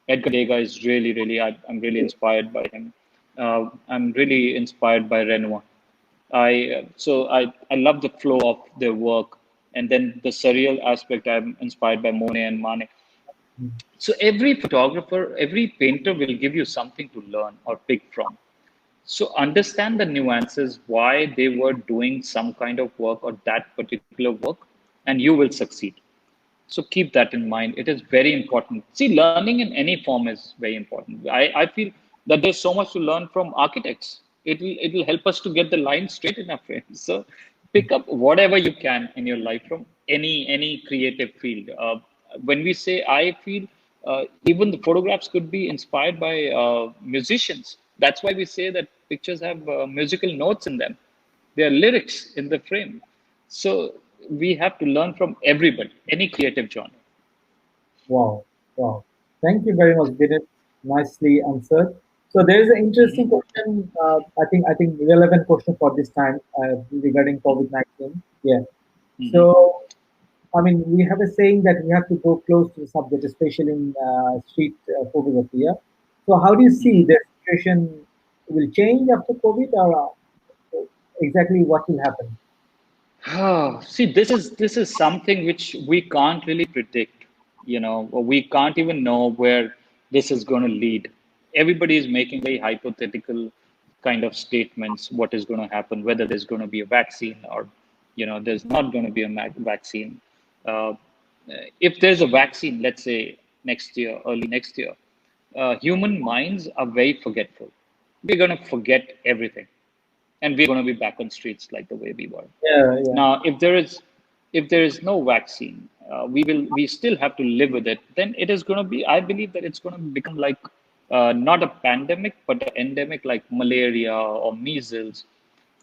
Speaker 1: Edgar Degas is I'm really inspired by him. I'm really inspired by Renoir. I love the flow of their work, and then the surreal aspect. I'm inspired by Monet and Manet.
Speaker 2: mm,
Speaker 1: So every photographer, every painter will give you something to learn or pick from. So understand the nuances, why they were doing some kind of work or that particular work, and you will succeed. So keep that in mind. It is very important. See, learning in any form is very important. I feel that there's so much to learn from architects. It will help us to get the line straight in our frame. So pick up whatever you can in your life from any creative field. When we say, I feel even the photographs could be inspired by musicians. That's why we say that pictures have musical notes in them. There are lyrics in the frame. So we have to learn from everybody, any creative genre.
Speaker 2: wow, wow. Thank you very much, Vinit. Nicely answered. So there is an interesting
Speaker 1: Hmm.
Speaker 2: question. I think relevant question for this time regarding COVID-19. Yeah.
Speaker 1: Hmm.
Speaker 2: So I mean, we have a saying that we have to go close to the subject, especially in street photography. Yeah. So how do you see
Speaker 1: Hmm.
Speaker 2: the situation will change after COVID, or exactly what will happen?
Speaker 1: See, this is something which we can't really predict. Or we can't even know where this is going to lead. Everybody is making very hypothetical kind of statements. What is going to happen? Whether there's going to be a vaccine or there's not going to be a vaccine. Uh, if there's a vaccine, let's say next year, early next year, human minds are very forgetful. We're going to forget everything, and we're going to be back on streets like the way we were.
Speaker 2: Yeah, yeah.
Speaker 1: Now, if there is no vaccine, we still have to live with it. Then it is going to be. I believe that it's going to become like not a pandemic, but an endemic like malaria or measles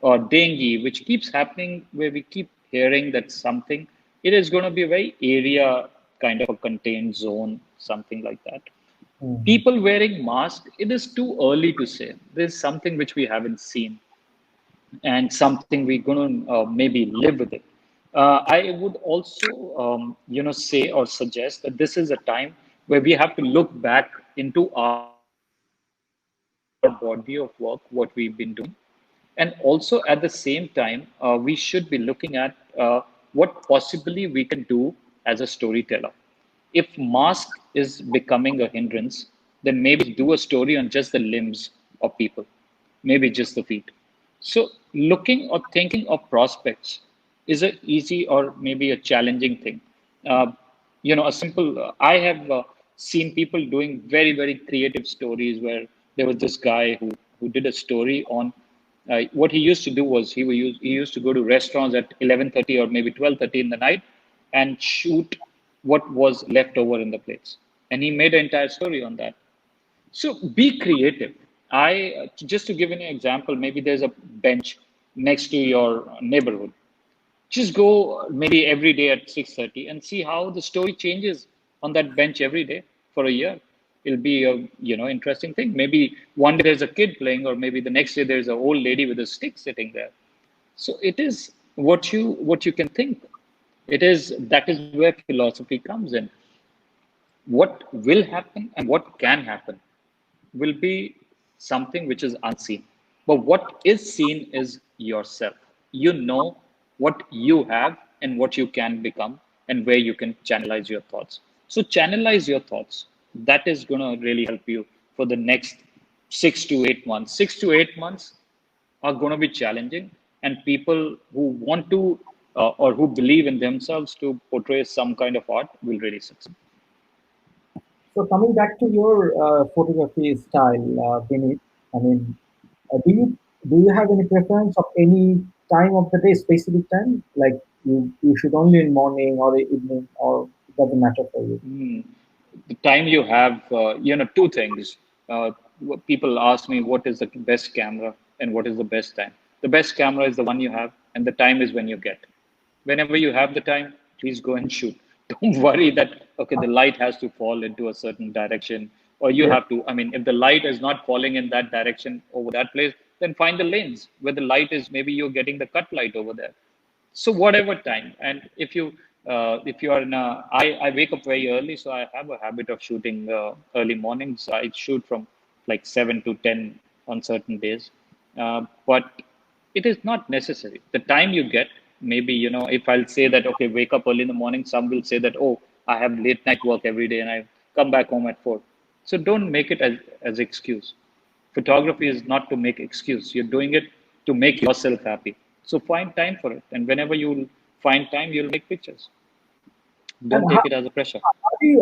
Speaker 1: or dengue, which keeps happening where we keep hearing that something. It is going to be a very area kind of a contained zone, something like that.
Speaker 2: Mm.
Speaker 1: People wearing masks, it is too early to say. There's something which we haven't seen and something we're going to maybe live with it. I would also, say or suggest that this is a time where we have to look back into our body of work, what we've been doing, and also at the same time, we should be looking at what possibly we can do as a storyteller. If mask is becoming a hindrance, then maybe we should do a story on just the limbs of people, maybe just the feet. So looking or thinking of prospects is a easy or maybe a challenging thing. Uh, a simple. I have seen people doing very creative stories where there was this guy who did a story on. What he used to do was he used to go to restaurants at 11:30 or maybe 12:30 in the night and shoot what was left over in the plates, and he made an entire story on that. So be creative. Just to give an example, maybe there's a bench next to your neighborhood. Just go maybe every day at 6:30 and see how the story changes on that bench every day for a year. It'll be a interesting thing. Maybe one day there's a kid playing, or maybe the next day there's an old lady with a stick sitting there. So it is what you can think. That is where philosophy comes in. What will happen and what can happen will be something which is unseen. But what is seen is yourself. You know what you have and what you can become and where you can channelize your thoughts. So, channelize your thoughts. That is going to really help you for the next 6 to 8 months. 6 to 8 months are going to be challenging, and people who want to or who believe in themselves to portray some kind of art will really succeed.
Speaker 2: So coming back to your photography style, Vineet, I mean, do you have any preference of any time of the day, specific time? Like you should only in morning or evening, or it doesn't matter for you?
Speaker 1: The time you have, two things. People ask me what is the best camera and what is the best time. The best camera is the one you have, and the time is when you get. Whenever you have the time, please go and shoot. Don't worry that, okay, the light has to fall into a certain direction, or you
Speaker 2: Yeah.
Speaker 1: have to, I mean, if the light is not falling in that direction over that place, then find the lanes where the light is, maybe you're getting the cut light over there. So whatever time, and if you are in a, I wake up very early, so I have a habit of shooting early mornings. I shoot from like 7 to 10 on certain days, but it is not necessary the time you get. Maybe, if I'll say that, okay, wake up early in the morning, some will say that, oh, I have late night work every day and I come back home at 4. So don't make it as excuse. Photography is not to make excuse. You're doing it to make yourself happy. So find time for it. And whenever you find time, you'll make pictures.
Speaker 2: And
Speaker 1: Don't take it as a pressure.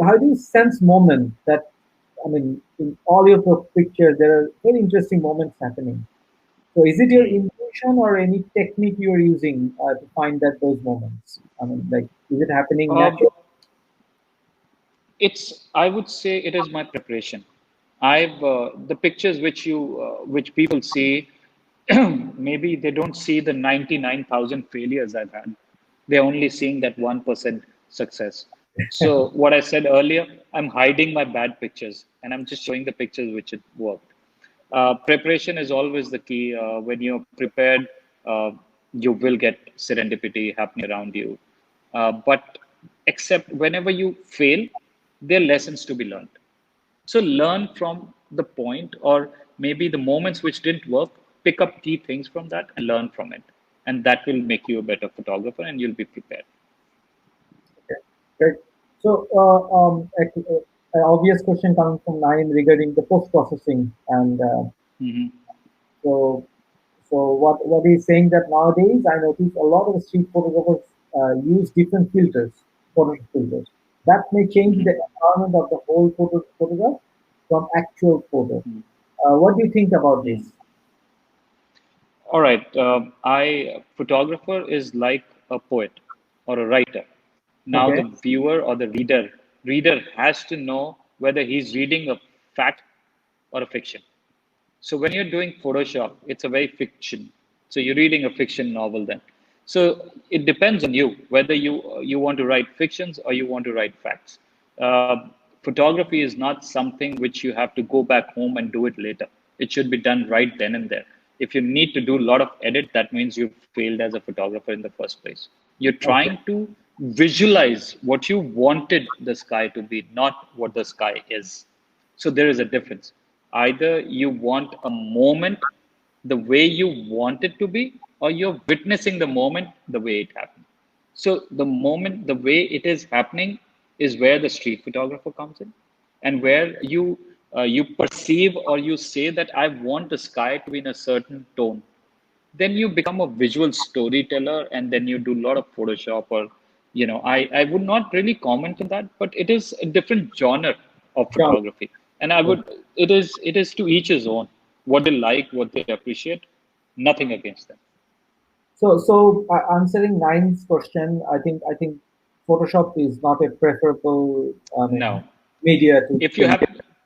Speaker 2: how do you sense moment that, I mean, in all your pictures there are very interesting moments happening. So is it your
Speaker 1: Hmm.
Speaker 2: intuition or any technique you're using to find that those moments? I mean, like, is it happening
Speaker 1: Um,
Speaker 2: naturally?
Speaker 1: I would say it is my preparation. The pictures which people see, maybe they don't see the 99,000 failures I've had. They're only seeing that 1% success. So what I said earlier, I'm hiding my bad pictures and I'm just showing the pictures which it worked. Preparation is always the key. When you're prepared, uh, you will get serendipity happening around you. But except whenever you fail, there are lessons to be learned. So learn from the point, or maybe the moments which didn't work, pick up key things from that and learn from it. And that will make you a better photographer and you'll be prepared.
Speaker 2: Okay, great. So, an obvious question coming from Naim regarding the post processing, and
Speaker 1: Mhm.
Speaker 2: so what he's saying that nowadays I notice a lot of street photographers use different filters, Photoshop filters. That may change the
Speaker 1: Mhm.
Speaker 2: environment of the whole photograph from actual photo. What do you think about this?
Speaker 1: Mhm. All right. I photographer is like a poet or a writer. Now
Speaker 2: Okay.
Speaker 1: the viewer or the reader has to know whether he's reading a fact or a fiction. So when you're doing Photoshop, it's a very fiction. So you're reading a fiction novel then. So it depends on you whether you want to write fictions or you want to write facts. Uh, Photography is not something which you have to go back home and do it later. It should be done right then and there. If you need to do a lot of edit, that means you failed as a photographer in the first place. You're
Speaker 2: Okay.
Speaker 1: trying to visualize what you wanted the sky to be, not what the sky is. So there is a difference. Either you want a moment the way you want it to be, or you're witnessing the moment the way it happened. So the moment, the way it is happening, is where the street photographer comes in, and where you perceive or you say that I want the sky to be in a certain tone. Then you become a visual storyteller, and then you do a lot of Photoshop, or I would not really comment on that, but it is a different genre of
Speaker 2: Sure.
Speaker 1: photography. And it is to each his own, what they like, what they appreciate. Nothing against them.
Speaker 2: So answering Nine's question, I think Photoshop is not a preferable, I mean,
Speaker 1: No.
Speaker 2: media to
Speaker 1: If you
Speaker 2: take.
Speaker 1: have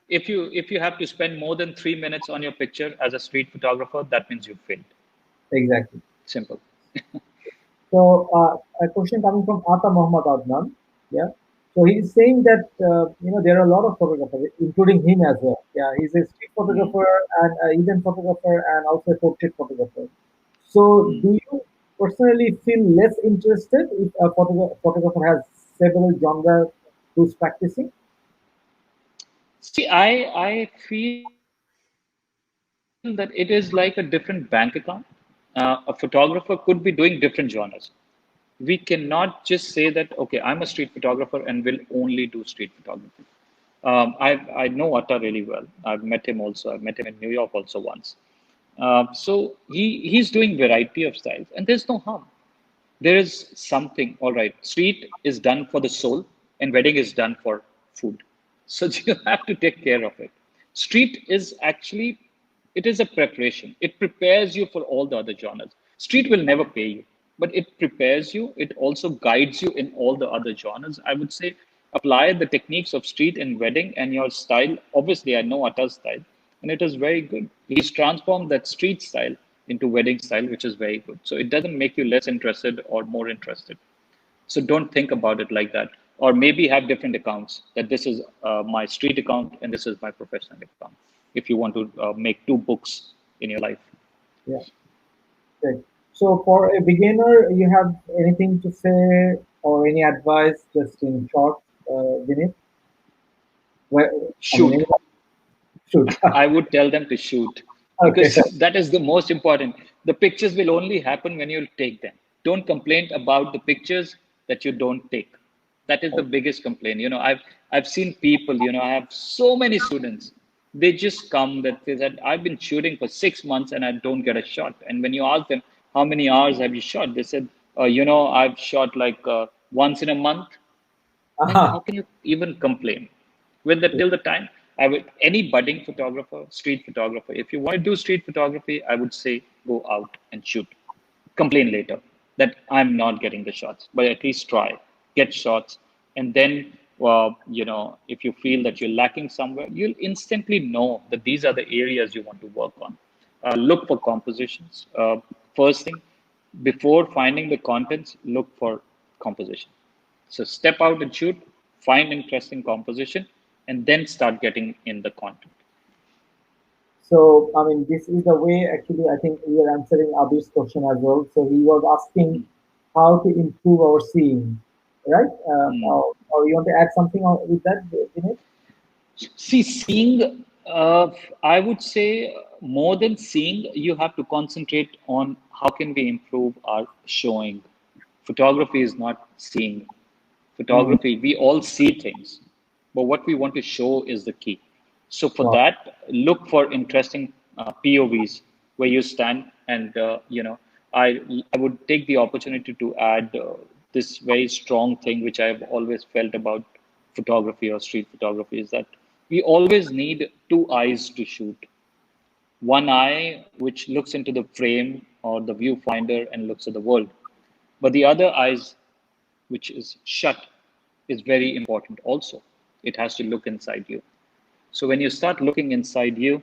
Speaker 1: if you have to spend more than 3 minutes on your picture as a street photographer, that means you failed.
Speaker 2: Exactly.
Speaker 1: Simple.
Speaker 2: So a question coming from Ata Muhammad Adnan. Yeah. So he's saying that there are a lot of photographers, including him as well. Yeah, he's a street
Speaker 1: Mm,
Speaker 2: photographer and event photographer and also a portrait photographer. So
Speaker 1: mm.
Speaker 2: do you personally feel less interested if a photographer has several genres who's practicing?
Speaker 1: See, I feel that it is like a different bank account. A photographer could be doing different genres. We cannot just say that, okay, I'm a street photographer and will only do street photography. I know Atta really well. I've met him also. I've met him in New York also once. So he's doing variety of styles, and there's no harm. There is something. All right, street is done for the soul, and wedding is done for food. So you have to take care of it. Street is actually, it is a preparation. It prepares you for all the other genres. Street will never pay you, but it prepares you. It also guides you in all the other genres. I would say apply the techniques of street and wedding and your style. Obviously, I know Atta's style, and it is very good. He's transformed that street style into wedding style, which is very good. So it doesn't make you less interested or more interested. So don't think about it like that. Or maybe have different accounts, that this is my street account and this is my professional account. If you want to make two books in your life.
Speaker 2: Yeah. Great. So for a beginner, you have anything to say or any advice, just in short, Vineet? Well, I mean,
Speaker 1: Shoot.
Speaker 2: anyone should.
Speaker 1: I would tell them to shoot,
Speaker 2: Okay.
Speaker 1: because that is the most important. The pictures will only happen when you take them. Don't complain about the pictures that you don't take. That is the biggest complaint. I've seen people. I have so many students. They just come that they said, I've been shooting for 6 months and I don't get a shot. And when you ask them how many hours have you shot, they said, I've shot like once in a month. Then how
Speaker 2: Ah,
Speaker 1: can you even complain? With the till the time, I would any budding photographer, street photographer, if you want to do street photography, I would say go out and shoot. Complain later that I'm not getting the shots, but at least try, get shots, and then if you feel that you're lacking somewhere, you'll instantly know that these are the areas you want to work on. Look for compositions. First thing, before finding the contents, look for composition. So step out and shoot, find interesting composition, and then start getting in the content.
Speaker 2: so, I mean, this is the way actually I think we are answering Abhi's question as well. So he was asking how to improve our seeing, right? Or you want to add something with that, Vineet?
Speaker 1: See, seeing, I would say more than seeing, you have to concentrate on how can we improve our showing. Photography is not seeing.
Speaker 2: Mm,
Speaker 1: Photography, we all see things, but what we want to show is the key. So for
Speaker 2: wow.
Speaker 1: that, look for interesting POVs where you stand, and I would take the opportunity to add this very strong thing which I've always felt about photography or street photography is that we always need two eyes to shoot. One eye which looks into the frame or the viewfinder and looks at the world, but the other eyes which is shut is very important also. It has to look inside you. So when you start looking inside you,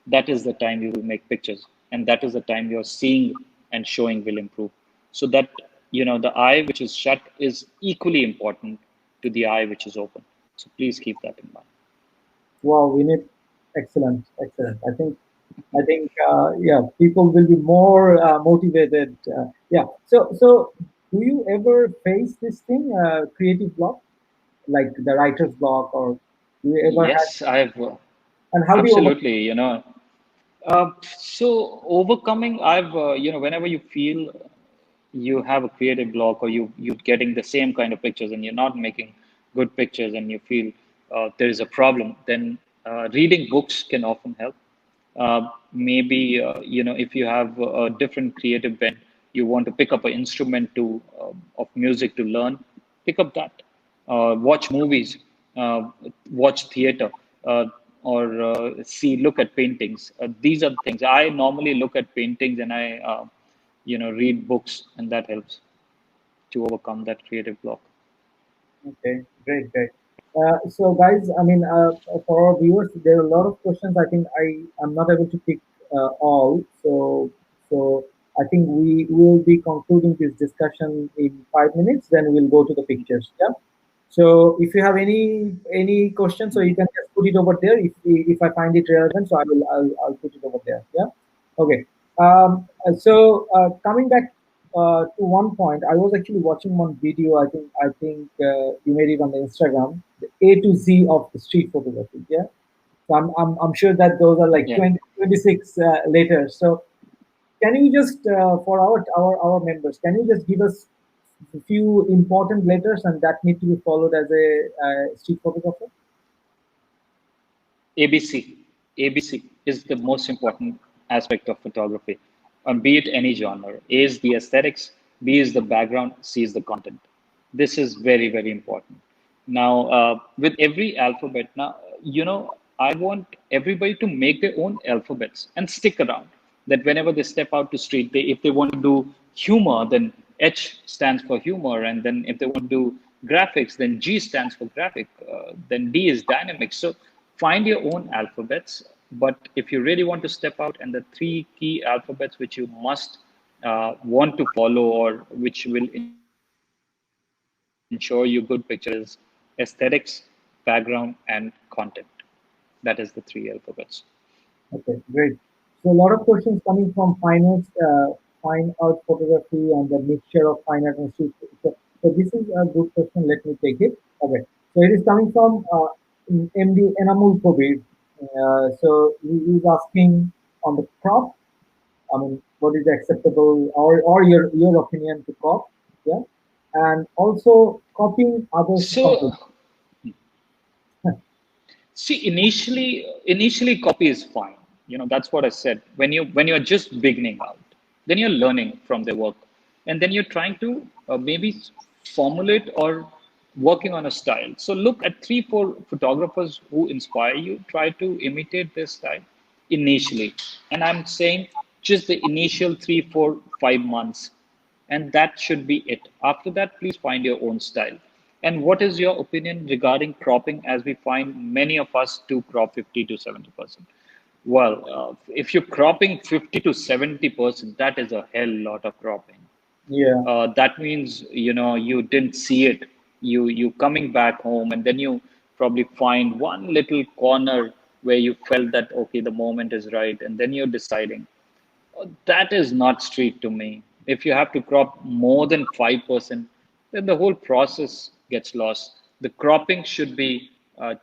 Speaker 1: that is the time you will make pictures. And that is the time your seeing and showing will improve. So that, the eye which is shut is equally important to the eye which is open. So please keep that in mind.
Speaker 2: Wow, we need excellent, excellent. I think, yeah, people will be more motivated. Yeah. So, do you ever face this thing, creative block, like the writer's block, or do you ever have?
Speaker 1: Yes, I've
Speaker 2: And how do you overcome?
Speaker 1: absolutely, so overcoming, whenever you feel you have a creative block or you're getting the same kind of pictures and you're not making good pictures and you feel there is a problem, then reading books can often help. Maybe if you have a different creative bent, you want to pick up an instrument to of music to learn, pick up that. Watch movies, uh, watch theater, or look at paintings. These are the things I normally look at paintings, and I read books, and that helps to overcome that creative block.
Speaker 2: Okay, great, great. So, guys, I mean, for our viewers, there are a lot of questions. I think I'm not able to pick all. So I think we will be concluding this discussion in 5 minutes. Then we'll go to the pictures. Yeah. So if you have any questions, so you can just put it over there. If I find it relevant, so I'll put it over there. Yeah. Okay. Coming back to one point, I was actually watching one video. I think you made it on the Instagram, the A to Z of the street photography. Yeah. So I'm sure that those are like
Speaker 1: Yeah.
Speaker 2: 20 26 later. So can you just, for our members, can you just give us a few important letters and that need to be followed as a street photographer?
Speaker 1: ABC. ABC is the most important aspect of photography, be it any genre. A is the aesthetics, B is the background, C is the content. This is very, very important. Now, with every alphabet, now, I want everybody to make their own alphabets and stick around. That whenever they step out to street, if they want to do humor, then H stands for humor, and then if they want to do graphics, then G stands for graphic, then D is dynamic. So find your own alphabets. But if you really want to step out, and the three key alphabets which you must want to follow, or which will ensure you good picture, is aesthetics, background, and content. That is the three alphabets.
Speaker 2: Okay, great. So a lot of questions coming from fine art photography and the mixture of fine art and street. So this is a good question. Let me take it. Okay. So it is coming from MD Enamul Kobir. So he is asking on the crop. I mean, what is acceptable, or your opinion to crop? Yeah, and also copying others'
Speaker 1: So
Speaker 2: content.
Speaker 1: see, initially copy is fine. That's what I said. When you're just beginning out, then you're learning from their work, and then you're trying to maybe formulate or working on a style. So look at 3, 4 photographers who inspire you. Try to imitate their style initially, and I'm saying just the initial 3, 4, 5 months, and that should be it. After that, please find your own style. And what is your opinion regarding cropping, as we find many of us do crop 50 to 70%? Well, if you're cropping 50 to 70%, that is a hell lot of cropping.
Speaker 2: Yeah.
Speaker 1: That means you didn't see it. You coming back home, and then you probably find one little corner where you felt that okay, the moment is right, and then you're deciding. That is not street to me. If you have to crop more than 5%, then the whole process gets lost. The cropping should be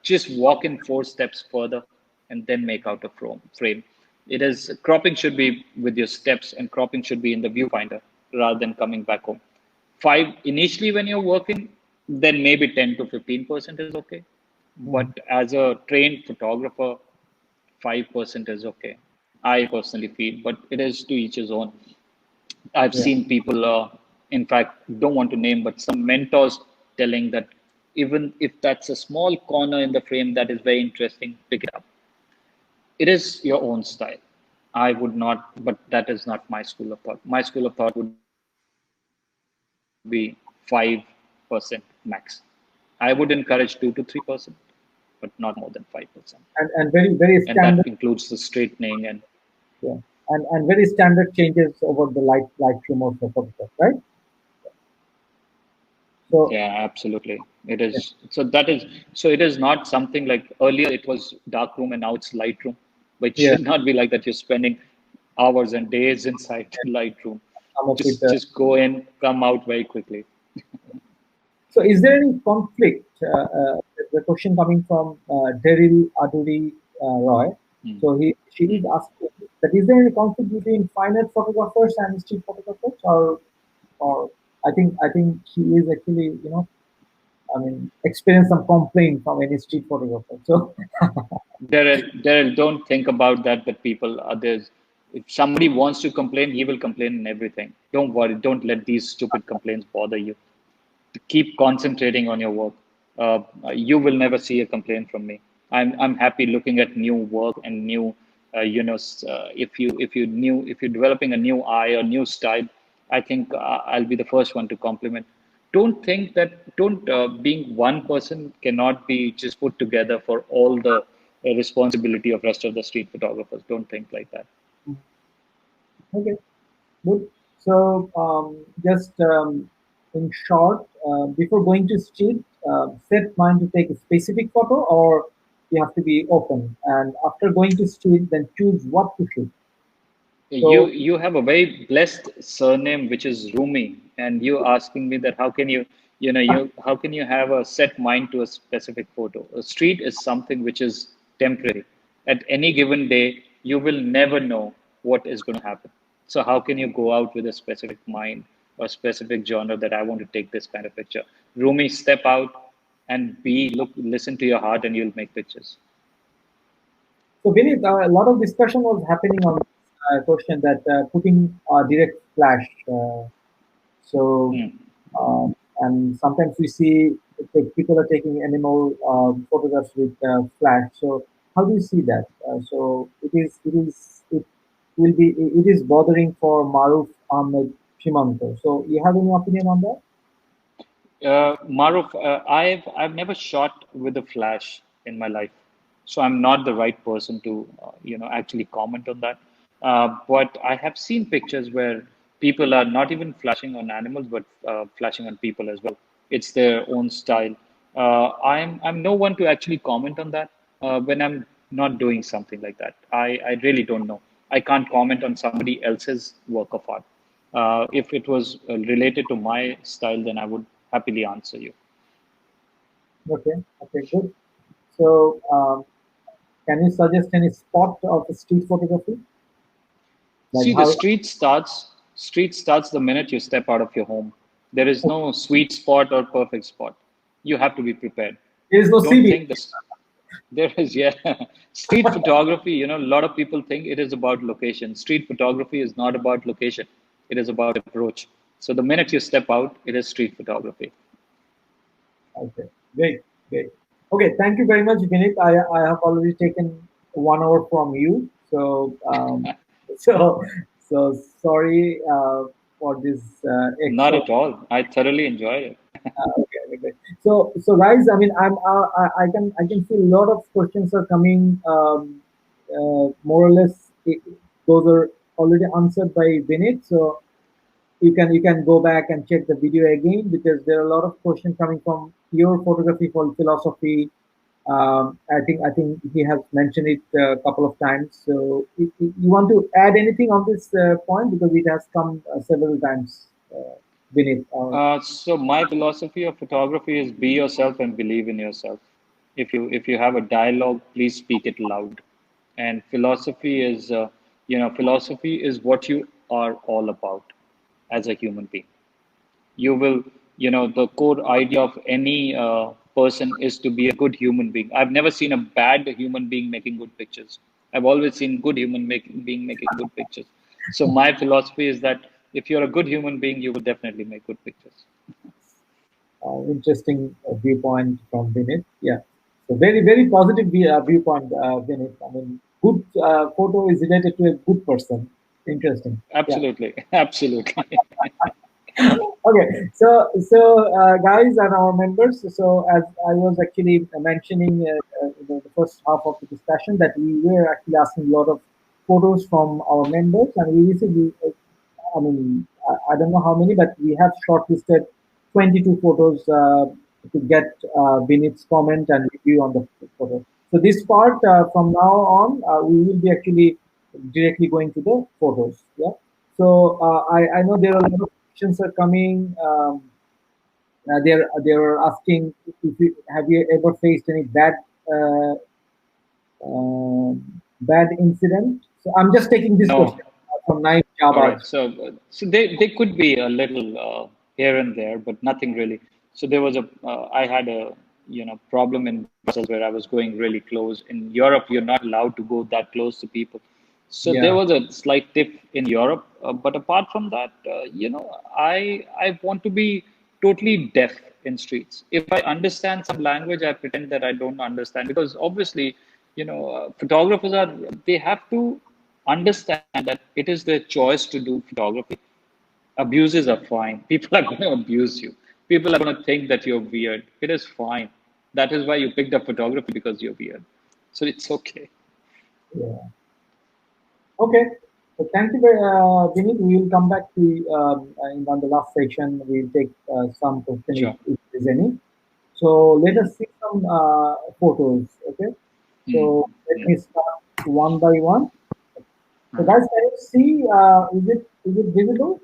Speaker 1: just walk in 4 steps further and then make out a frame. It is cropping should be with your steps, and cropping should be in the viewfinder rather than coming back home. Five initially when you're working, then maybe 10 to 15% is okay.
Speaker 2: Mhm.
Speaker 1: But as a trained photographer, 5% is okay. I personally feel, but it is to each his own. I've
Speaker 2: Yeah.
Speaker 1: seen people, in fact, don't want to name, but some mentors telling that even if that's a small corner in the frame that is very interesting, pick it up. It is your own style. I would not, but that is not my school of thought. My school of thought would be 5% max. I would encourage 2 to 3%, but not more than 5%.
Speaker 2: And very very
Speaker 1: And that
Speaker 2: standard.
Speaker 1: includes the straightening and
Speaker 2: Yeah, and very standard changes over the light of the Photoshop, right? So
Speaker 1: yeah, absolutely. It
Speaker 2: yeah,
Speaker 1: is. So it is not something like earlier it was darkroom and now it's Lightroom, but it
Speaker 2: yeah,
Speaker 1: should not be like that. You're spending hours and days inside Lightroom.
Speaker 2: come up with
Speaker 1: Just go in, come out very quickly.
Speaker 2: so is there any conflict? The question coming from Daryl Aduri Roy.
Speaker 1: Mm,
Speaker 2: So she is
Speaker 1: mm.
Speaker 2: asking that is there any conflict between fine art photographers and street photographers, or I think she is actually, I mean, experience some complaint from any street photographer. So
Speaker 1: Daryl, don't think about that. That people, others, if somebody wants to complain, he will complain in everything. Don't worry. Don't let these stupid complaints bother you. Keep concentrating on your work. You will never see a complaint from me. I'm happy looking at new work and new, if you're developing a new eye or new style, I think I'll be the first one to compliment. Don't think that don't being one person cannot be just put together for all the responsibility of rest of the street photographers. Don't think like that.
Speaker 2: okay, good. So just in short, before going to street, set mind to take a specific photo, or you have to be open. And after going to street, then choose what to shoot.
Speaker 1: You
Speaker 2: So
Speaker 1: you have a very blessed surname which is Rumi, and you asking me that how can you how can you have a set mind to a specific photo? A street is something which is temporary. At any given day, you will never know what is going to happen. So how can you go out with a specific mind or specific genre that I want to take this kind of picture? Rumi, step out and listen to your heart, and you'll make pictures.
Speaker 2: So, Vineet, a lot of discussion was happening on this question that putting direct flash. So,
Speaker 1: Hmm.
Speaker 2: and sometimes we see people are taking animal photographs with flash. So, how do you see that? So, it will be, it is bothering for Maruf Ahmed Shimanto. So, you have any opinion on that?
Speaker 1: Maruf, I've never shot with a flash in my life, so I'm not the right person to actually comment on that. But I have seen pictures where people are not even flashing on animals, but flashing on people as well. It's their own style. I'm no one to actually comment on that when I'm not doing something like that. I really don't know. I can't comment on somebody else's work of art. If it was related to my style, then I would happily answer you.
Speaker 2: Okay, okay, good. So, can you suggest any spot of the street photography? Like
Speaker 1: See, the
Speaker 2: how
Speaker 1: street starts the minute you step out of your home. There is no sweet spot or perfect spot. You have to be prepared.
Speaker 2: there is no
Speaker 1: Don't
Speaker 2: CB?
Speaker 1: think this. There is, yeah. Street photography, a lot of people think it is about location. Street photography is not about location. It is about approach. So the minute you step out, it is street photography.
Speaker 2: Okay, great, great. Okay, thank you very much, Vineet. I have already taken 1 hour from you, so so so sorry for this
Speaker 1: Not
Speaker 2: extra.
Speaker 1: at all. I thoroughly enjoyed it.
Speaker 2: Okay, okay, great. So guys, I mean, I can see a lot of questions are coming. More or less, those are already answered by Vineet. So you can go back and check the video again because there are a lot of questions coming from your photography for philosophy. I think he has mentioned it a couple of times. So you want to add anything on this point because it has come several times, Vinith.
Speaker 1: So my philosophy of photography is be yourself and believe in yourself. If you have a dialogue, please speak it loud. And philosophy is what you are all about as a human being. You will, the core idea of any person is to be a good human being. I've never seen a bad human being making good pictures. I've always seen good being making good pictures. So my philosophy is that if you're a good human being, you will definitely make good pictures.
Speaker 2: Interesting viewpoint from Vinith. Yeah. So very positive viewpoint, Vinith. I mean, good photo is related to a good person. Interesting. Yeah.
Speaker 1: Absolutely, absolutely.
Speaker 2: Okay, guys and our members, so as I was actually mentioning the first half of the discussion that we were actually asking a lot of photos from our members, and we received, I mean, I don't know how many, but we have shortlisted 22 photos to get Vinith's comment and review on the photo. So this part, from now on, we will be actually directly going to the photos. Yeah. So I know there are a lot of questions are coming. They're asking if you have you ever faced any uh, bad incident. So I'm just taking this question
Speaker 1: No.
Speaker 2: from Naim
Speaker 1: All
Speaker 2: Jabaj.
Speaker 1: right. So they could be a little here and there, but nothing really. So there was I had a problem in Brussels where I was going really close. In Europe, you're not allowed to go that close to people. So there
Speaker 2: Yeah,
Speaker 1: was a slight tip in Europe, but apart from that, I want to be totally deaf in streets. If I understand some language, I pretend that I don't understand because obviously, photographers they have to understand that it is their choice to do photography. Abuses are fine. People are going to abuse you. People are going to think that you're weird. It is fine. That is why you picked up photography because you're weird. So it's okay.
Speaker 2: yeah. Okay. So thank you, Vinit. We will come back to on the last section. We'll take some question
Speaker 1: Sure.
Speaker 2: if there's any. So let us see some photos. Okay.
Speaker 1: Hmm.
Speaker 2: So let
Speaker 1: Yeah.
Speaker 2: me start one by one. So guys, can you see? Is it visible?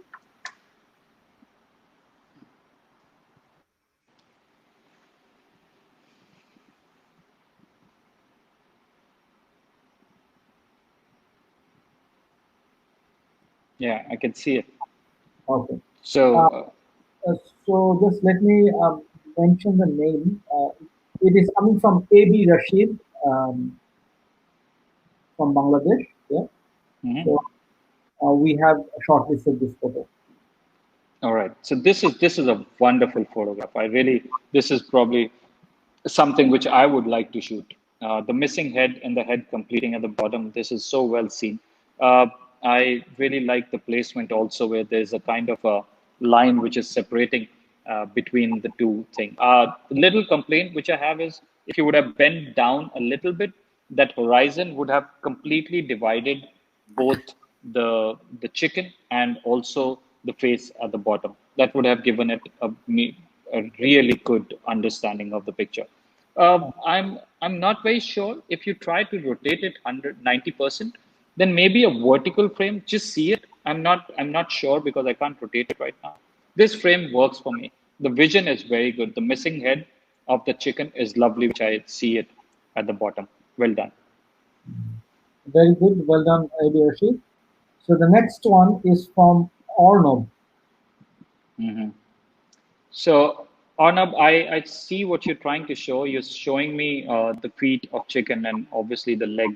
Speaker 1: Yeah, I can see it.
Speaker 2: Okay.
Speaker 1: So,
Speaker 2: Uh, so just let me mention the name. It is coming from AB Rashid from Bangladesh. Yeah.
Speaker 1: mhm.
Speaker 2: So we have shortlisted this photo.
Speaker 1: All right. So this is a wonderful photograph. I really this is probably something which I would like to shoot. The missing head and the head completing at the bottom. This is so well seen. Uh, I really like the placement also, where there's a kind of a line which is separating between the two things. The little complaint which I have is if you would have bent down a little bit, that horizon would have completely divided both the chicken and also the face at the bottom. That would have given it a really good understanding of the picture. I'm not very sure if you try to rotate it 190%, then maybe a vertical frame. Just see it. I'm not sure because I can't rotate it right now. This frame works for me. The vision is very good. The missing head of the chicken is lovely, which I see it at the bottom. Well done.
Speaker 2: Very good. Well done, AB Rashid. So the next one is from Arnob.
Speaker 1: Mhm. So, Arnab, I see what you're trying to show. You're showing me the feet of chicken and obviously the leg.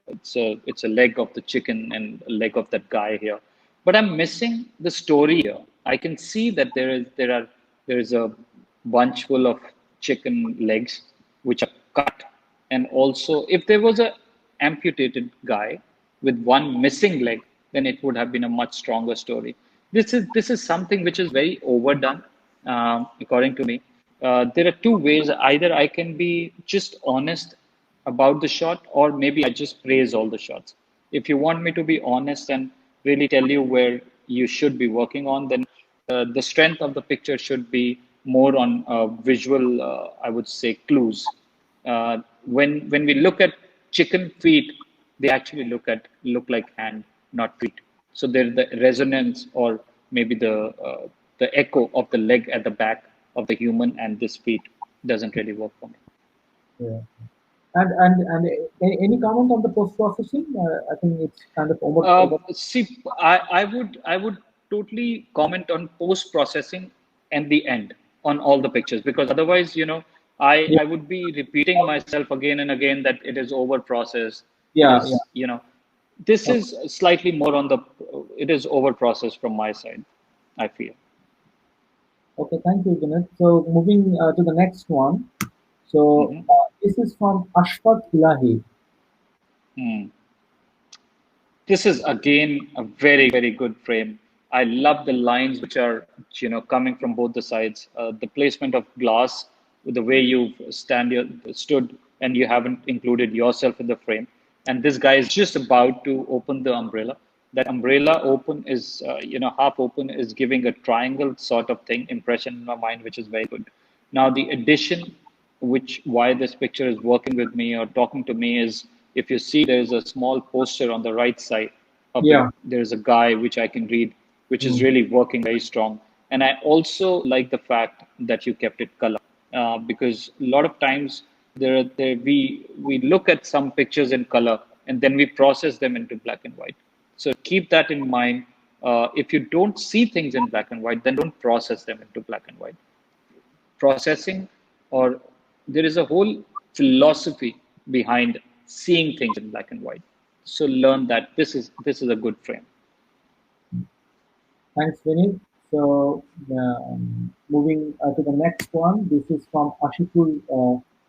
Speaker 1: It's a leg of the chicken and a leg of that guy here. But I'm missing the story here. I can see that there is a bunch full of chicken legs which are cut, and also if there was a amputated guy with one missing leg, then it would have been a much stronger story. This is something which is very overdone, according to me. There are two ways. Either I can be just honest about the shot, or maybe I just praise all the shots. If you want me to be honest and really tell you where you should be working on, then the strength of the picture should be more on visual, I would say, clues. When we look at chicken feet, they actually look like hand, not feet. So there's the resonance, or maybe the echo of the leg at the back of the human, and this feet doesn't really work for me.
Speaker 2: Yeah. And any comment on the post processing? I think it's kind of over.
Speaker 1: See, I would totally comment on post processing and the end on all the pictures, because otherwise,
Speaker 2: Yeah,
Speaker 1: I would be repeating myself again and again that it is over processed. It
Speaker 2: yeah, yeah.
Speaker 1: is, this
Speaker 2: Okay,
Speaker 1: is slightly more on the, it is over processed from my side, I feel.
Speaker 2: okay. Thank you, Vineet. So moving to the next one. So
Speaker 1: Mhm.
Speaker 2: this is from Ashfaq Ilahi.
Speaker 1: Hmm. This is again a very, very good frame. I love the lines which are, coming from both the sides. The placement of glass, with the way you stood, and you haven't included yourself in the frame. And this guy is just about to open the umbrella. That umbrella open is, half open, is giving a triangle sort of thing impression in my mind, which is very good. Now the addition, which why this picture is working with me or talking to me, is if you see there is a small poster on the right side of it,
Speaker 2: Yeah.
Speaker 1: there is a guy which I can read, which is
Speaker 2: Mm.
Speaker 1: really working very strong. And I also like the fact that you kept it color, because a lot of times we look at some pictures in color and then we process them into black and white. So keep that in mind. If you don't see things in black and white, then don't process them into black and white. Processing, or there is a whole philosophy behind seeing things in black and white. So learn that this is a good frame.
Speaker 2: Thanks, Vineet. So moving to the next one. This is from Ashikul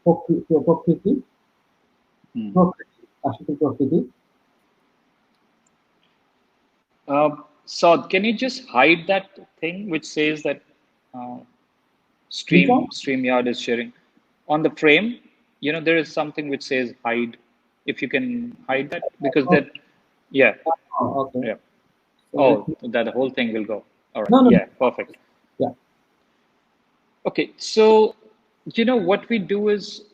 Speaker 2: Prokriti.
Speaker 1: Hmm.
Speaker 2: Prokriti. Ashikul Prokriti.
Speaker 1: So can you just hide that thing which says that uh,
Speaker 2: Which one?
Speaker 1: StreamYard is sharing on the frame? There is something which says hide. If you can hide that, because
Speaker 2: Oh,
Speaker 1: that, yeah,
Speaker 2: okay.
Speaker 1: yeah.
Speaker 2: So let
Speaker 1: Oh,
Speaker 2: me.
Speaker 1: that whole thing will go. All right.
Speaker 2: No, no, no.
Speaker 1: Yeah, perfect.
Speaker 2: Yeah,
Speaker 1: Okay, so what we do is,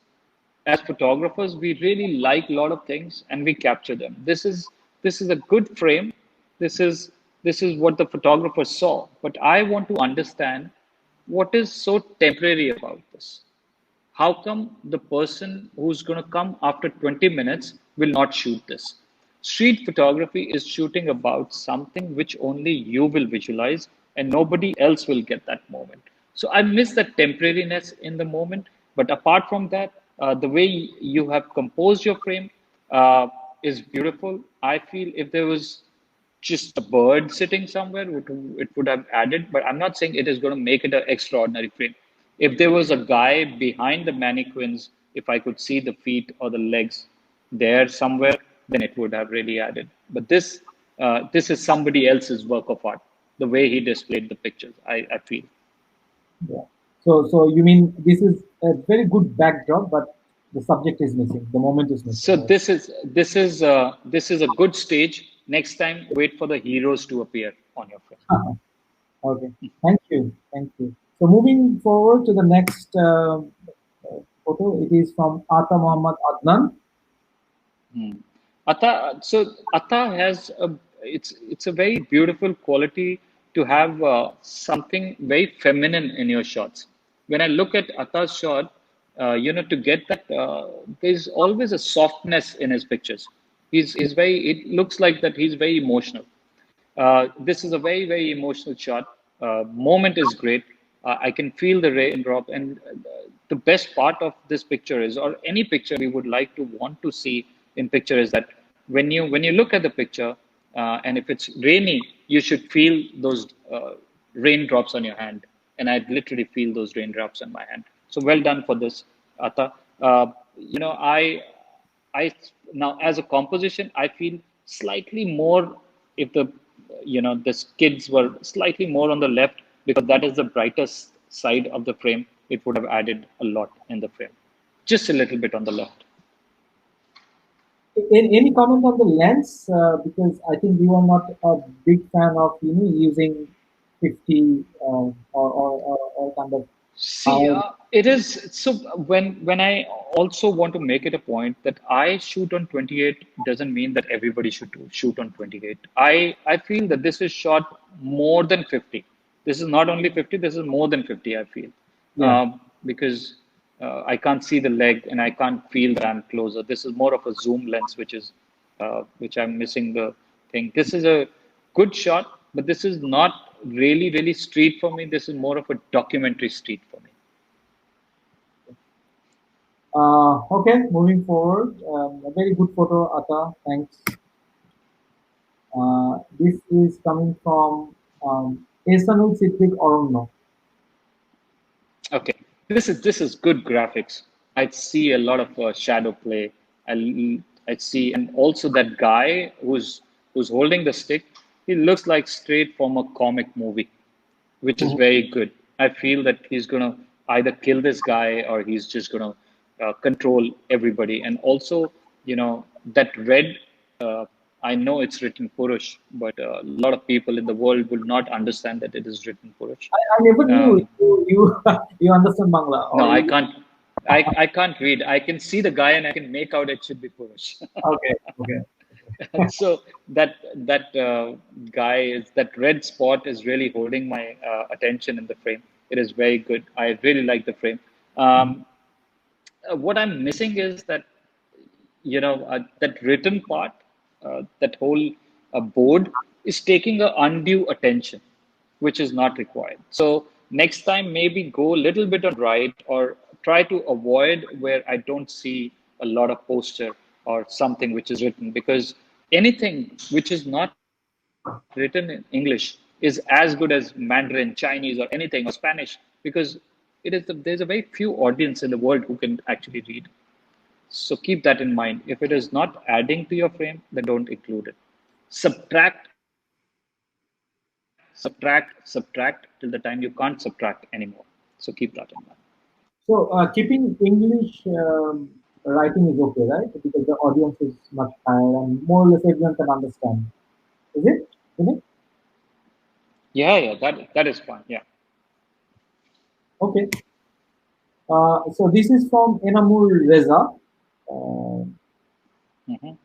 Speaker 1: as photographers, we really like a lot of things and we capture them. This is a good frame. This is what the photographer saw. But I want to understand what is so temporary about this. How come the person who's going to come after 20 minutes will not shoot this? Street photography is shooting about something which only you will visualize and nobody else will get that moment. So I miss that temporariness in the moment. But apart from that, the way you have composed your frame uh, is beautiful. I feel if there was just a bird sitting somewhere, it would have added, but I'm not saying it is going to make it an extraordinary frame. If there was a guy behind the mannequins, if I could see the feet or the legs there somewhere, then it would have really added. But this is somebody else's work of art, the way he displayed the pictures, I feel.
Speaker 2: Yeah. So you mean this is a very good backdrop, but the subject is missing, the moment is missing,
Speaker 1: So
Speaker 2: right?
Speaker 1: this is a good stage. Next time, wait for the heroes to appear on your frame.
Speaker 2: Okay. Thank you. Thank you. So moving forward to the next photo, it is from Ata Muhammad Adnan.
Speaker 1: Hmm. Atta has it's a very beautiful quality to have something very feminine in your shots. When I look at Atta's shot, to get that, there's always a softness in his pictures. He's very. It looks like that he's very emotional. This is a very, very emotional shot. Moment is great. I can feel the raindrop. And the best part of this picture is, or any picture we would like to want to see in picture, is that when you look at the picture, and if it's rainy, you should feel those raindrops on your hand. And I literally feel those raindrops on my hand. So well done for this, Atta. You know, I now as a composition, I feel slightly more if the skids were slightly more on the left because that is the brightest side of the frame. It would have added a lot in the frame, just a little bit on the left.
Speaker 2: Any comment on the lens? Because I think you are not a big fan of using 50 or kind of
Speaker 1: See,
Speaker 2: higher.
Speaker 1: it is so when I also want to make it a point that I shoot on 28 doesn't mean that everybody should shoot on 28. I feel that this is shot more than 50. This is not only 50. This is more than 50. I feel
Speaker 2: Yeah.
Speaker 1: because I can't see the leg and I can't feel that I'm closer. This is more of a zoom lens, which I'm missing the thing. This is a good shot, but this is not really, really street for me. This is more of a documentary street for me.
Speaker 2: Okay, moving forward. A very good photo, Ata. Thanks. This is coming from Esanul Siddiq Oromno.
Speaker 1: Okay, this is good graphics. I see a lot of shadow play. I see, and also that guy who's holding the stick. He looks like straight from a comic movie, which is
Speaker 2: Mhm.
Speaker 1: very good. I feel that he's gonna either kill this guy or he's just gonna control everybody. And also, that red. Uh, I know it's written Purush, but a lot of people in the world will not understand that it is written Purush.
Speaker 2: I never knew
Speaker 1: Um,
Speaker 2: you you understand Bangla
Speaker 1: no,
Speaker 2: or
Speaker 1: I
Speaker 2: you.
Speaker 1: can't. I can't read. I can see the guy and I can make out it should be Purush.
Speaker 2: Okay, okay.
Speaker 1: So that guy is that red spot is really holding my attention in the frame. It is very good. I really like the frame. Um, what I'm missing is that that written part, that whole board is taking a undue attention, which is not required. So next time, maybe go a little bit on right or try to avoid where I don't see a lot of poster or something which is written because anything which is not written in English is as good as Mandarin, Chinese, or anything, or Spanish because there's a very few audience in the world who can actually read. So keep that in mind. If it is not adding to your frame, then don't include it. Subtract till the time you can't subtract anymore. So keep that in mind.
Speaker 2: So keeping English writing is okay, right? Because the audience is much higher and more or less everyone can understand. Is it? Is it?
Speaker 1: Yeah, that is fine. Yeah.
Speaker 2: Okay. So this is from Enamul Reza. Uh,
Speaker 1: Mhm.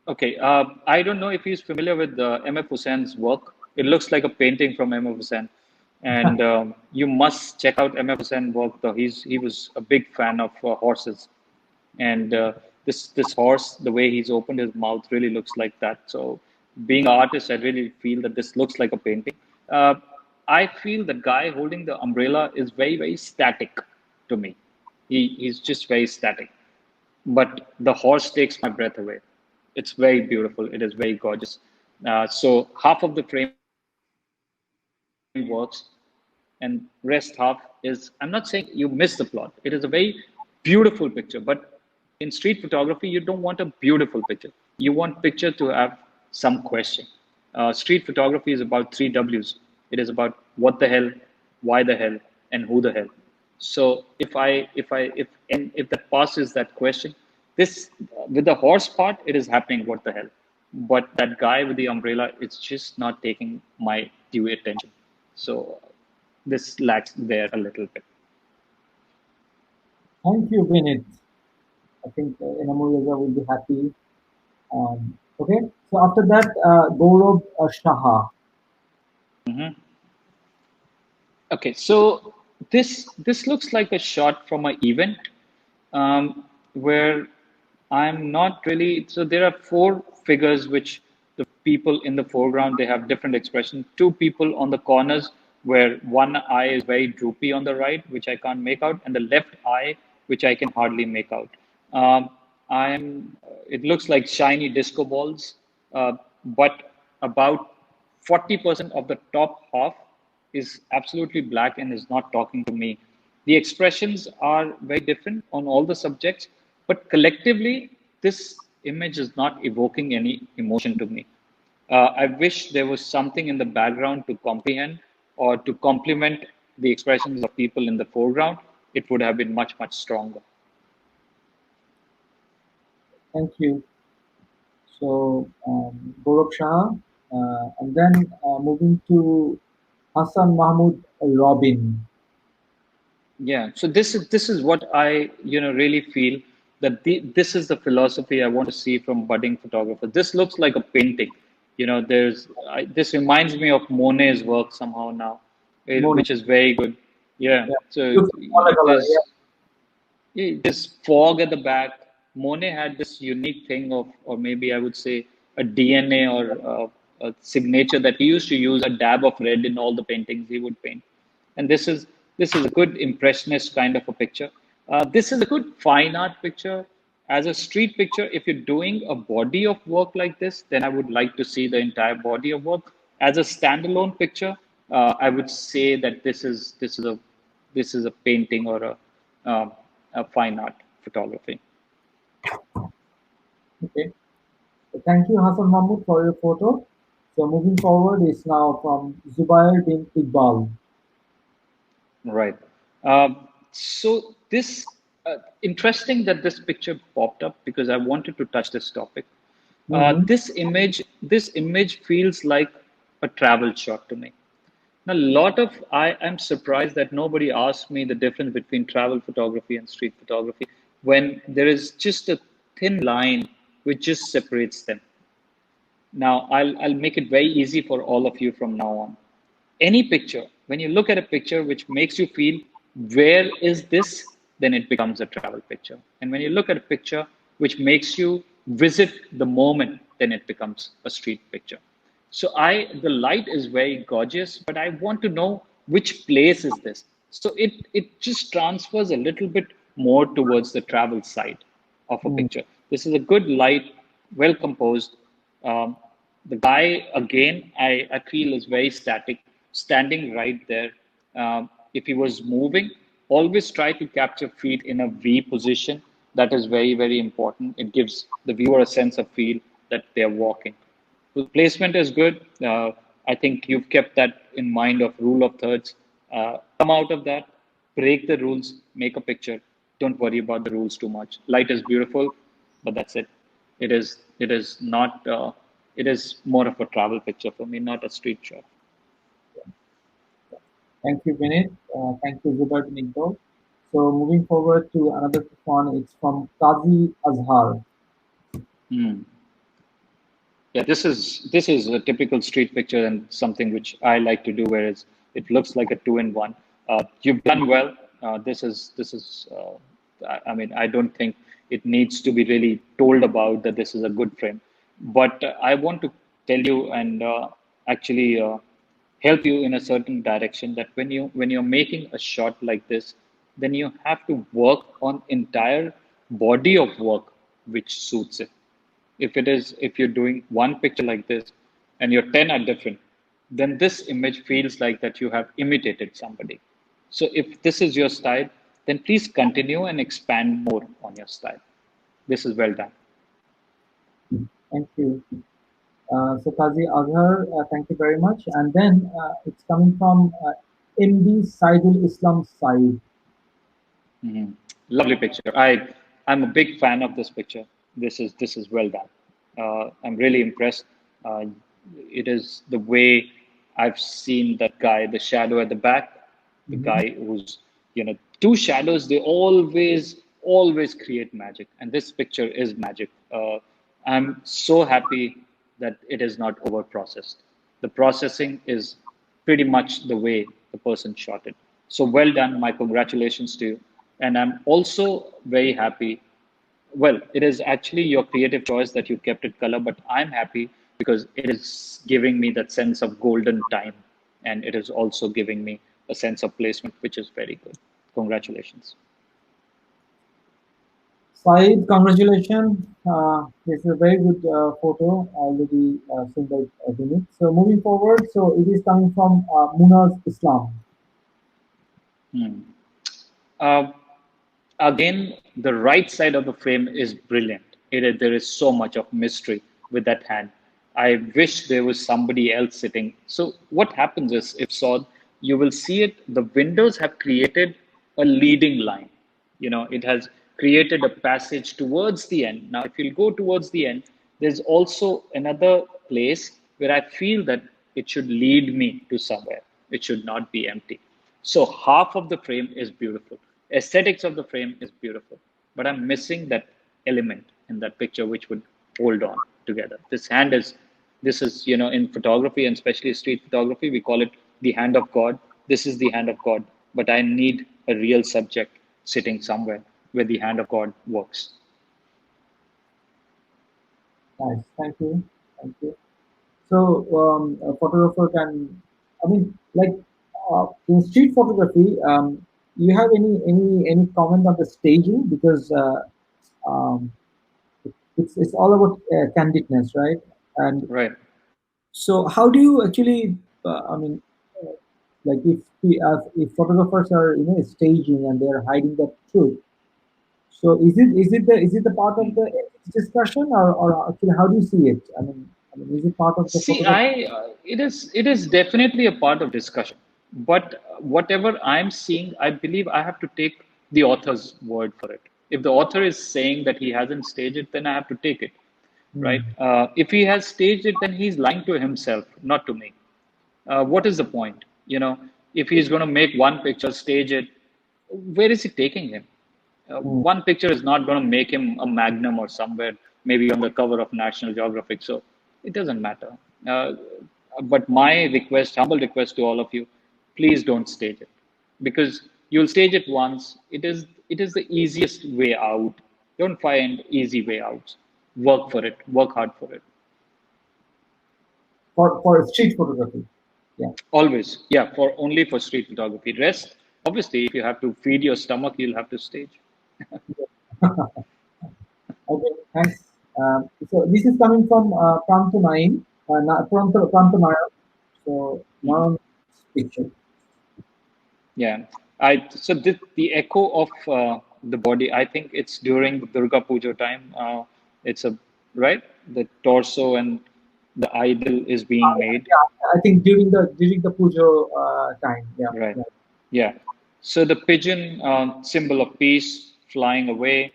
Speaker 1: Okay. I don't know if he's familiar with M.F. Hussein's work. It looks like a painting from M.F. Hussein, and you must check out M.F. Hussein's work. Though he was a big fan of horses, and this horse, the way he's opened his mouth really looks like that. So being an artist, I really feel that this looks like a painting. Uh, I feel the guy holding the umbrella is very static to me. He's just very static. But the horse takes my breath away. It's very beautiful. It is very gorgeous. So half of the frame works, and rest half is. I'm not saying you miss the plot. It is a very beautiful picture. But in street photography, you don't want a beautiful picture. You want picture to have some question. Street photography is about three W's. It is about what the hell, why the hell, and who the hell. So if that passes that question, this with the horse part, it is happening. What the hell? But that guy with the umbrella, it's just not taking my due attention. So this lacks there a little bit.
Speaker 2: Thank you, Vinit. I think Inamuyaza will be happy. Okay, so after that, Gaurav Shaha.
Speaker 1: Mhm. Okay, so this looks like a shot from an event where I'm not really. So there are four figures which the people in the foreground they have different expression. Two people on the corners where one eye is very droopy on the right, which I can't make out, and the left eye which I can hardly make out. Um, I'm. It looks like shiny disco balls, but about 40% of the top half is absolutely black and is not talking to me. The expressions are very different on all the subjects, but collectively, this image is not evoking any emotion to me. I wish there was something in the background to comprehend or to complement the expressions of people in the foreground. It would have been much stronger.
Speaker 2: Thank you. So Gaurav Shah, and then moving to Hassan Mahmoud Robin.
Speaker 1: Yeah, so this is what I really feel that this is the philosophy I want to see from budding photographers. This looks like a painting. This reminds me of Monet's work somehow now,
Speaker 2: Monet.
Speaker 1: which is very good. Yeah,
Speaker 2: Yeah.
Speaker 1: so
Speaker 2: Looks like watercolor.
Speaker 1: there's this fog at the back. Monet had this unique thing of, or maybe I would say, a DNA or a signature that he used to use a dab of red in all the paintings he would paint. And this is a good impressionist kind of a picture. This is a good fine art picture. As a street picture, if you're doing a body of work like this, then I would like to see the entire body of work. As a standalone picture, I would say that this is a painting or a fine art photography.
Speaker 2: Okay. So thank you, Hassan Mahmoud, for your photo. So moving forward is now from Zubair bin Iqbal.
Speaker 1: Right. So this interesting that this picture popped up because I wanted to touch this topic.
Speaker 2: Mm-hmm.
Speaker 1: This image feels like a travel shot to me. Now, I am surprised that nobody asked me the difference between travel photography and street photography when there is just a thin line which just separates them. Now, I'll make it very easy for all of you from now on. Any picture, when you look at a picture which makes you feel, where is this? Then it becomes a travel picture. And when you look at a picture which makes you visit the moment, then it becomes a street picture. So the light is very gorgeous, but I want to know which place is this. So it just transfers a little bit more towards the travel side of a
Speaker 2: Mm.
Speaker 1: picture. This is a good light, well composed. Um, the guy again, I feel is very static, standing right there. If he was moving, always try to capture feet in a V position. That is very important. It gives the viewer a sense of feel that they're walking. The placement is good. I think you've kept that in mind of rule of thirds. Come out of that, break the rules, make a picture. Don't worry about the rules too much. Light is beautiful, but that's it. It is not. It is more of a travel picture for me, not a street shot.
Speaker 2: Thank you, Vinit. Thank you, Zubair bin Iqbal. So moving forward to another one, it's from Qazi Azhar.
Speaker 1: Hmm. Yeah, this is a typical street picture and something which I like to do, whereas it looks like a two-in-one. You've done well. This is. I mean, I don't think It needs to be really told about that this is a good frame. But I want to tell you and actually help you in a certain direction that when you're making a shot like this, then you have to work on entire body of work which suits it. If you're doing one picture like this and your 10 are different, then this image feels like that you have imitated somebody. So if this is your style, then please continue and expand more on your style. This is well done.
Speaker 2: Thank you. So Qazi Azhar, thank you very much. And then it's coming from MD Saidul Islam Said.
Speaker 1: Mhm. Lovely picture. I'm a big fan of this picture. This is well done. I'm really impressed. Uh, it is the way I've seen that guy, the shadow at the back, the
Speaker 2: Mhm.
Speaker 1: guy who's two shadows. They always create magic, and this picture is magic. I'm so happy that it is not over processed. The processing is pretty much the way the person shot it. So well done. My congratulations to you. And I'm also very happy. Well, it is actually your creative choice that you kept it color, but I'm happy because it is giving me that sense of golden time. And it is also giving me a sense of placement, which is very good. Congratulations.
Speaker 2: Said, congratulations. This is a very good photo already seen by Vineet. So moving forward, so it is coming from Munaz Islam.
Speaker 1: Hmm. Uh, Again, the right side of the frame is brilliant. There is so much of mystery with that hand. I wish there was somebody else sitting. So what happens is, if saw, you will see it. The windows have created a leading line. It has created a passage towards the end. Now, if you go towards the end, there's also another place where I feel that it should lead me to somewhere. It should not be empty. So half of the frame is beautiful. Aesthetics of the frame is beautiful, but I'm missing that element in that picture which would hold on together. This is in photography and especially street photography, we call it the hand of God. This is the hand of God, but I need a real subject sitting somewhere where the hand of God works.
Speaker 2: Nice, thank you, thank you. So a photographer can, I mean, like in street photography, you have any comment on the staging because um, it's all about candidness, right? And
Speaker 1: Right.
Speaker 2: so, how do you actually? I mean, uh, like if photographers are staging and they're hiding the truth. So is it the part of the discussion or actually how do you see it? I mean, is it part of the
Speaker 1: See,
Speaker 2: photography?
Speaker 1: it is definitely a part of discussion, but whatever I'm seeing, I believe I have to take the author's word for it. If the author is saying that he hasn't staged it, then I have to take it, right?
Speaker 2: Hmm.
Speaker 1: If he has staged it, then he's lying to himself, not to me. What is the point? If he's going to make one picture, stage it, where is it taking him?
Speaker 2: Hmm.
Speaker 1: One picture is not going to make him a magnum or somewhere, maybe on the cover of National Geographic. So it doesn't matter. Uh, but my request, humble request to all of you, please don't stage it because you'll stage it once. It is the easiest way out. Don't find easy way outs. Work for it. Work hard for it.
Speaker 2: For street photography? Yeah.
Speaker 1: Always, yeah. For street photography. Rest, obviously, if you have to feed your stomach, you'll have to stage.
Speaker 2: Okay, thanks. So this is coming from Pranto 9, Pranto 9. So
Speaker 1: Mhm.
Speaker 2: now picture.
Speaker 1: Yeah, so the echo of the body. I think it's during the Durga Puja time. It's a right. The torso and the idol is being made.
Speaker 2: Yeah, I think during the pujo time. Yeah,
Speaker 1: Right.
Speaker 2: yeah.
Speaker 1: Yeah. So the pigeon, symbol of peace, flying away.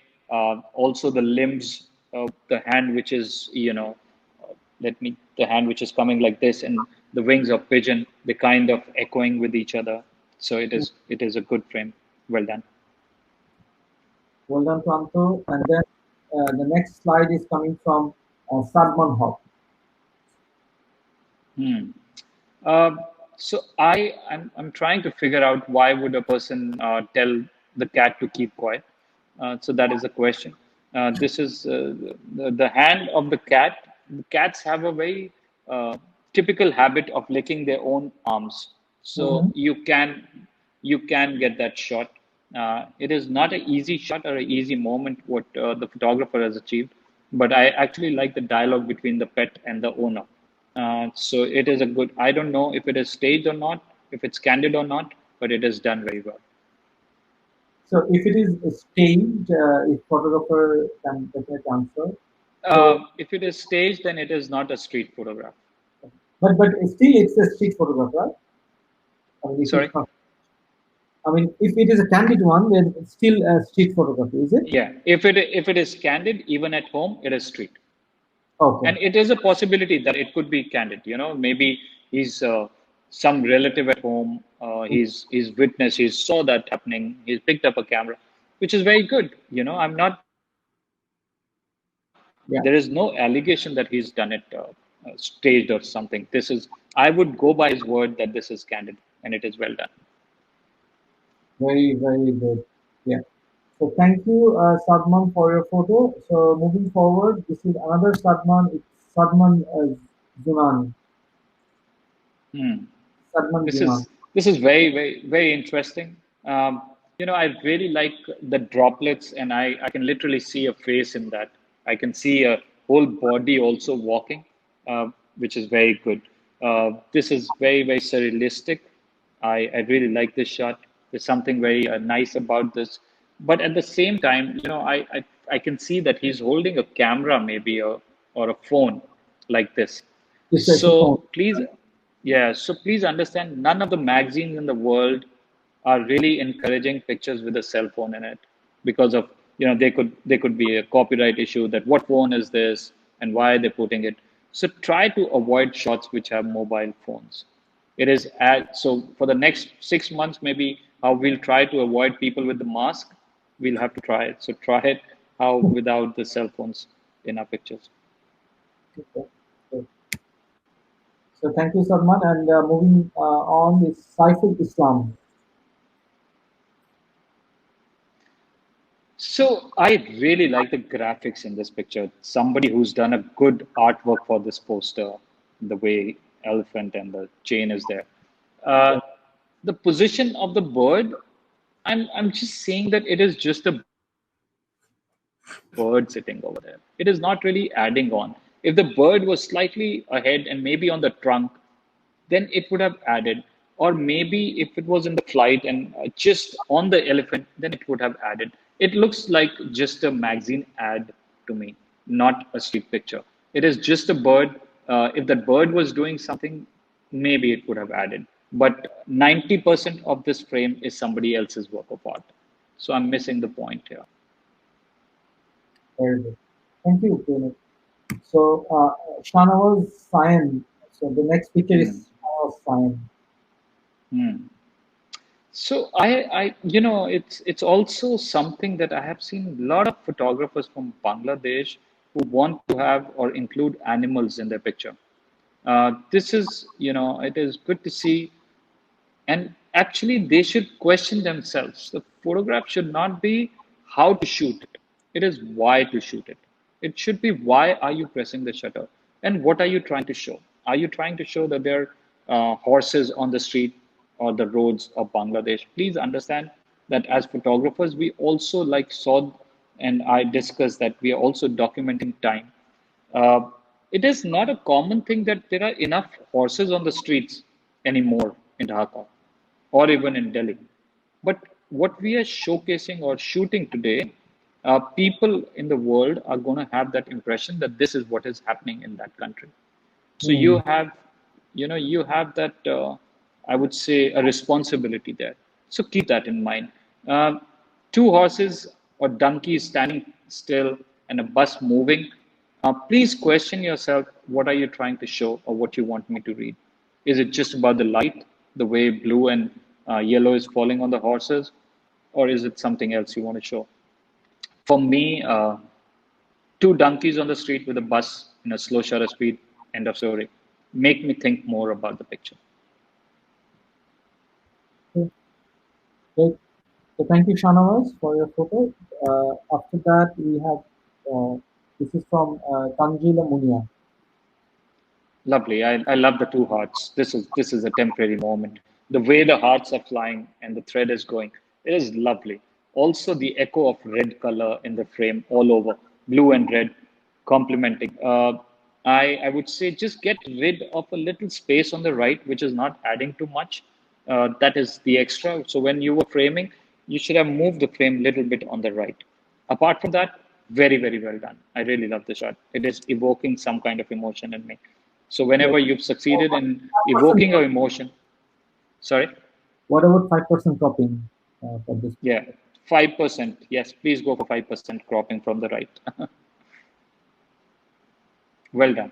Speaker 1: Also the limbs, the hand which is the hand which is coming like this, and the wings of pigeon. They kind of echoing with each other. So it is a good frame. Well done.
Speaker 2: Well done, Pranto. And then the next slide is coming from Salman Haq.
Speaker 1: Hmm. Uh, so I'm trying to figure out why would a person tell the cat to keep quiet. So that is a question. This is the hand of the cat. Cats have a very uh, typical habit of licking their own arms, so
Speaker 2: Mm-hmm.
Speaker 1: you can get that shot. It is not an easy shot or an easy moment what the photographer has achieved, but I actually like the dialogue between the pet and the owner. So it is a good. I don't know if it is staged or not, if it's candid or not, but it is done very well.
Speaker 2: So if it is staged, if photographer can definitely answer. So,
Speaker 1: If it is staged, then it is not a street photograph.
Speaker 2: but still it's a street photograph, right? I mean, if it's
Speaker 1: Sorry.
Speaker 2: not, I mean, if it is a candid one, then it's still a street photography, is it?
Speaker 1: Yeah, if it is candid, even at home, it is street,
Speaker 2: Okay.
Speaker 1: and it is a possibility that it could be candid. Maybe he's some relative at home. He's witnessed. He saw that happening. He's picked up a camera, which is very good. I'm not.
Speaker 2: Yeah.
Speaker 1: There is no allegation that he's done it staged or something. This is. I would go by his word that this is candid and it is well done.
Speaker 2: Very, very good. Yeah. So thank you, Sadman, for your photo. So moving forward, this is another Sadman. It's Sadman Zunan.
Speaker 1: Hmm.
Speaker 2: Sadman
Speaker 1: This
Speaker 2: Zunan.
Speaker 1: is this is very very very interesting. I really like the droplets, and I can literally see a face in that. I can see a whole body also walking, which is very good. This is very very surrealistic. I really like this shot. There's something very nice about this, but at the same time, I can see that he's holding a camera, maybe or a phone like this.
Speaker 2: It's a phone.
Speaker 1: So please, yeah, so please understand, none of the magazines in the world are really encouraging pictures with a cell phone in it because of, they could be a copyright issue that what phone is this and why are they putting it. So try to avoid shots which have mobile phones. So for the next 6 months, maybe how we'll try to avoid people with the mask, we'll have to try it. So try it how without the cell phones in our pictures.
Speaker 2: Okay. So, so thank you, Sadman. And moving on is Saiful Islam.
Speaker 1: So I really like the graphics in this picture. Somebody who's done a good artwork for this poster, the way elephant and the chain is there. Uh, the position of the bird, I'm just saying that it is just a bird sitting over there. It is not really adding on. If the bird was slightly ahead and maybe on the trunk, then it would have added. Or maybe if it was in the flight and just on the elephant, then it would have added. It looks like just a magazine ad to me, not a street picture. It is just a bird. If that bird was doing something, maybe it would have added. But 90% of this frame is somebody else's work of art. So I'm missing the point here.
Speaker 2: Very good. Thank you, Puneet. So Shanawaz Sayan. So the next picture
Speaker 1: Hmm.
Speaker 2: is Shanawaz Sayan.
Speaker 1: Hmm. So it's also something that I have seen a lot of photographers from Bangladesh who want to have or include animals in their picture. This is, it is good to see, and actually they should question themselves. The photograph should not be how to shoot it. It is why to shoot it. It should be why are you pressing the shutter and what are you trying to show? Are you trying to show that there are horses on the street or the roads of Bangladesh? Please understand that as photographers, we also, like Saud and I discussed, that we are also documenting time. uh, it is not a common thing that there are enough horses on the streets anymore in Dhaka or even in Delhi. But what we are showcasing or shooting today, people in the world are going to have that impression that this is what is happening in that country. So
Speaker 2: Hmm.
Speaker 1: you have that, I would say, a responsibility there. So keep that in mind. Uh, Two horses or donkeys standing still and a bus moving. Please question yourself: what are you trying to show, or what you want me to read? Is it just about the light, the way blue and yellow is falling on the horses, or is it something else you want to show? For me, two donkeys on the street with a bus in a slow shutter speed, end of story. Make me think more about the picture.
Speaker 2: Okay, great. So thank you, Shanawaz, for your photo. After that, we have Uh, this is from Tanjila Munia.
Speaker 1: Lovely. I love the two hearts. This is a temporary moment. The way the hearts are flying and the thread is going, it is lovely. Also, the echo of red color in the frame all over, blue and red, complementing. I would say just get rid of a little space on the right, which is not adding too much. That is the extra. So when you were framing, you should have moved the frame a little bit on the right. Apart from that, very, very well done. I really love the shot. It is evoking some kind of emotion in me. So
Speaker 2: Yes.
Speaker 1: whenever you've succeeded in
Speaker 2: 5%.
Speaker 1: evoking our emotion, sorry,
Speaker 2: What about 5% cropping for this?
Speaker 1: yeah, 5%. Yes, please go for 5% cropping from the right. Well done.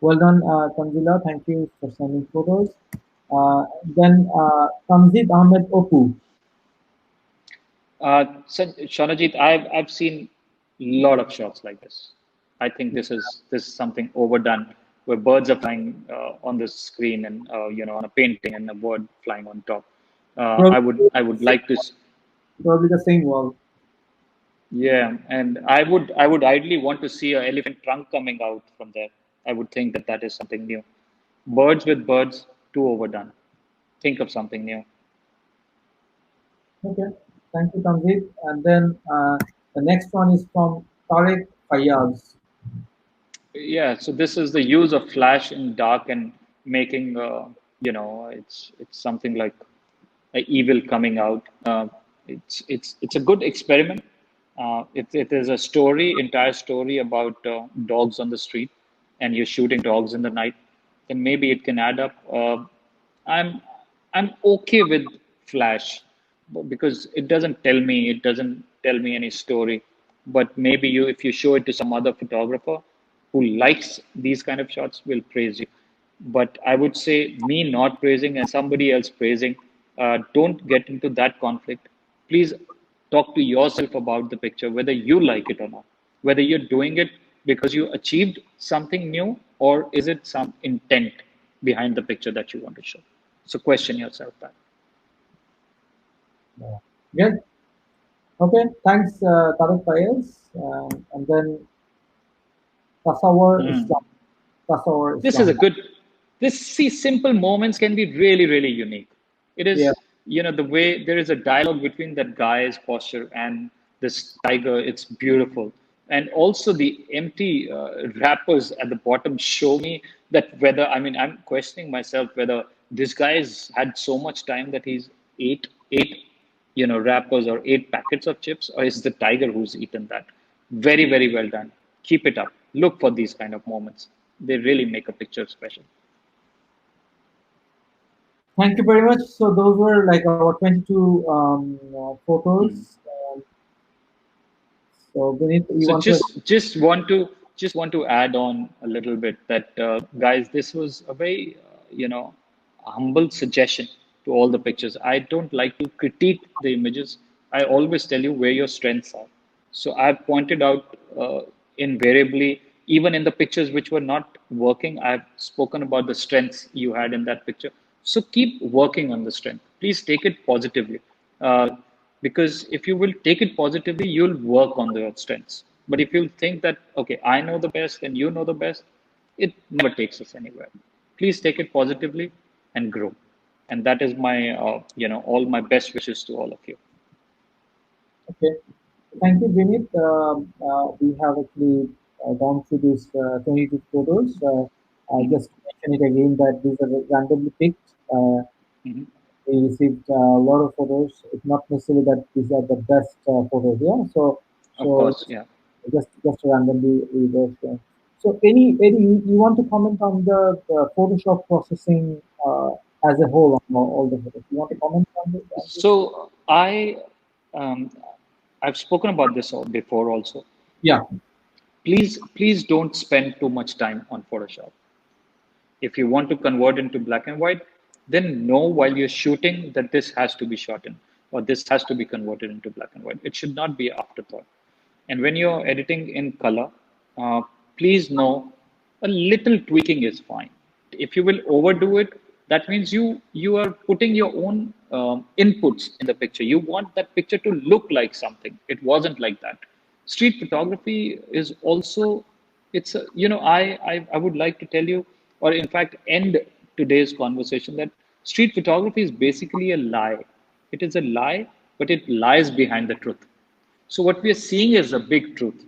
Speaker 2: Well done, Tanzila. Thank you for sending photos. Then Tanzid Ahmed Opu.
Speaker 1: So Shanajit, I've seen a lot of shots like this. I think this is something overdone, where birds are flying on the screen and on a painting and a bird flying on top. I would
Speaker 2: Probably
Speaker 1: I
Speaker 2: the
Speaker 1: would
Speaker 2: same,
Speaker 1: like to.
Speaker 2: probably the same wall.
Speaker 1: Yeah, and I would ideally want to see an elephant trunk coming out from there. I would think that that is something new. Birds with birds, too overdone. Think of something new.
Speaker 2: Okay. Thank you, Tanzid. And then the next one is from Tarek Fayaz.
Speaker 1: Yeah, so this is the use of flash in dark and making, it's something like a evil coming out. It's a good experiment. It is a story, entire story about dogs on the street, and you're shooting dogs in the night. Then maybe it can add up. I'm I'm okay with Flash because it doesn't tell me any story. But maybe if you show it to some other photographer who likes these kind of shots, will praise you. But I would say me not praising and somebody else praising, don't get into that conflict. Please talk to yourself about the picture, whether you like it or not, whether you're doing it because you achieved something new, or is it some intent behind the picture that you want to show. So question yourself that.
Speaker 2: Yeah. Good. Okay. Thanks, Tarek Fayaz. And then Tasawwur
Speaker 1: Mm.
Speaker 2: Islam. Tasawwur
Speaker 1: This is a
Speaker 2: Islam.
Speaker 1: good. This see simple moments can be really really unique. It
Speaker 2: Yeah.
Speaker 1: is the way there is a dialogue between that guy's posture and this tiger. It's beautiful, and also the empty wrappers at the bottom show me that whether I'm questioning myself whether this guy's had so much time that he's ate wrappers or 8 packets of chips, or is the tiger who's eaten that? Very, very well done. Keep it up. Look for these kind of moments. They really make a picture special.
Speaker 2: Thank you very much. So those were like our 22
Speaker 1: Mm.
Speaker 2: photos. So Vineet, you
Speaker 1: So
Speaker 2: want to?
Speaker 1: just want to add on a little bit that guys, this was a very humble suggestion to all the pictures. I don't like to critique the images. I always tell you where your strengths are. So I've pointed out invariably, even in the pictures which were not working, I've spoken about the strengths you had in that picture. So keep working on the strength. Please take it positively. Because if you will take it positively, you'll work on the strengths. But if you think that, okay, I know the best and you know the best, it never takes us anywhere. Please take it positively and grow. And that is my, all my best wishes to all of you.
Speaker 2: Okay. Thank you, Vineet. We have actually gone through these 22 photos.
Speaker 1: Mhm.
Speaker 2: Just to mention it again that these are randomly picked.
Speaker 1: Mhm.
Speaker 2: We received a lot of photos. It's not necessarily that these are the best photos. Yeah. So,
Speaker 1: Of
Speaker 2: so
Speaker 1: course, yeah.
Speaker 2: just randomly we were showing. So, any you want to comment on the Photoshop processing as a whole on all the photos? You want to comment on this?
Speaker 1: So um, I've spoken about this before also.
Speaker 2: Yeah.
Speaker 1: Please don't spend too much time on Photoshop. If you want to convert into black and white, then know while you're shooting that this has to be shot in, or this has to be converted into black and white. It should not be afterthought. And when you're editing in color, uh, please know a little tweaking is fine. If you will overdo it, that means you are putting your own inputs in the picture. You want that picture to look like something. It wasn't like that. Street photography is also, it's a, I would like to tell you, or in fact end today's conversation, that street photography is basically a lie. It is a lie, but it lies behind the truth. So what we are seeing is a big truth,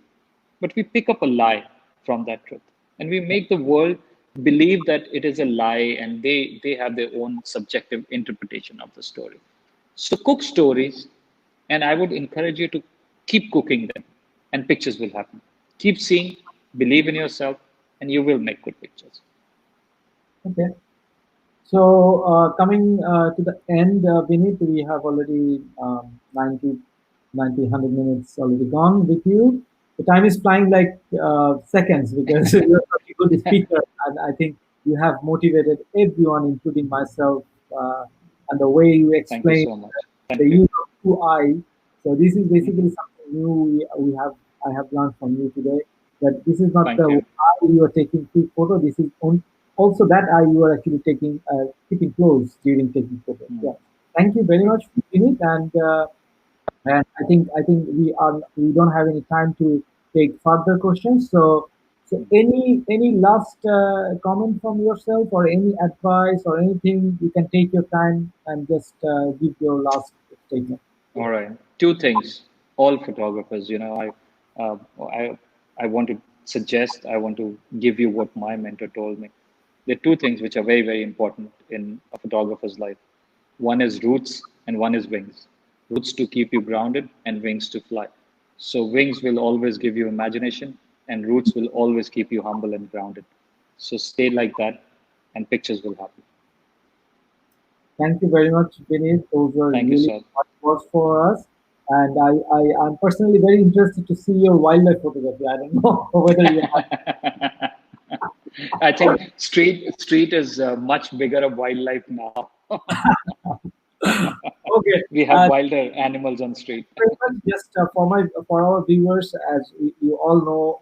Speaker 1: but we pick up a lie from that truth, and we make the world believe that it is a lie, and they have their own subjective interpretation of the story. So cook stories, and I would encourage you to keep cooking them, and pictures will happen. Keep seeing, believe in yourself, and you will make good pictures.
Speaker 2: Okay. So coming to the end, Vineet, we have already 100 minutes already gone with you. The time is flying like seconds because you're such a good speaker, and I think you have motivated everyone, including myself, and the way you
Speaker 1: Thank you
Speaker 2: explain
Speaker 1: so much.
Speaker 2: the
Speaker 1: Thank you.
Speaker 2: use of two I. So this is
Speaker 1: Mhm.
Speaker 2: basically something new we have I have learned from you today. That this is not
Speaker 1: Thank
Speaker 2: the
Speaker 1: you.
Speaker 2: eye you are taking quick photo. This is also that eye you are actually taking keeping close during taking photos.
Speaker 1: Mm.
Speaker 2: Yeah. Thank you very
Speaker 1: Good.
Speaker 2: much, Vinit, and I think we don't have any time to take further questions. So
Speaker 1: Mm.
Speaker 2: any last comment from yourself or any advice or anything, you can take your time and just give your last statement.
Speaker 1: All right. Two things. All photographers, uh, I, I want to suggest, I want to give you what my mentor told me. There are two things which are very, very important in a photographer's life. One is roots and one is wings. Roots to keep you grounded and wings to fly. So wings will always give you imagination, and roots will always keep you humble and grounded. So stay like that, and pictures will happen.
Speaker 2: Thank you very much, Vinit. Those were
Speaker 1: Thank you,
Speaker 2: really
Speaker 1: sir.
Speaker 2: hard words for us. And I'm personally very interested to see your wildlife photography. I don't know whether you have.
Speaker 1: I think street is much bigger of wildlife now.
Speaker 2: Okay.
Speaker 1: We have wilder animals on street.
Speaker 2: Very much. Just for our viewers, as you all know,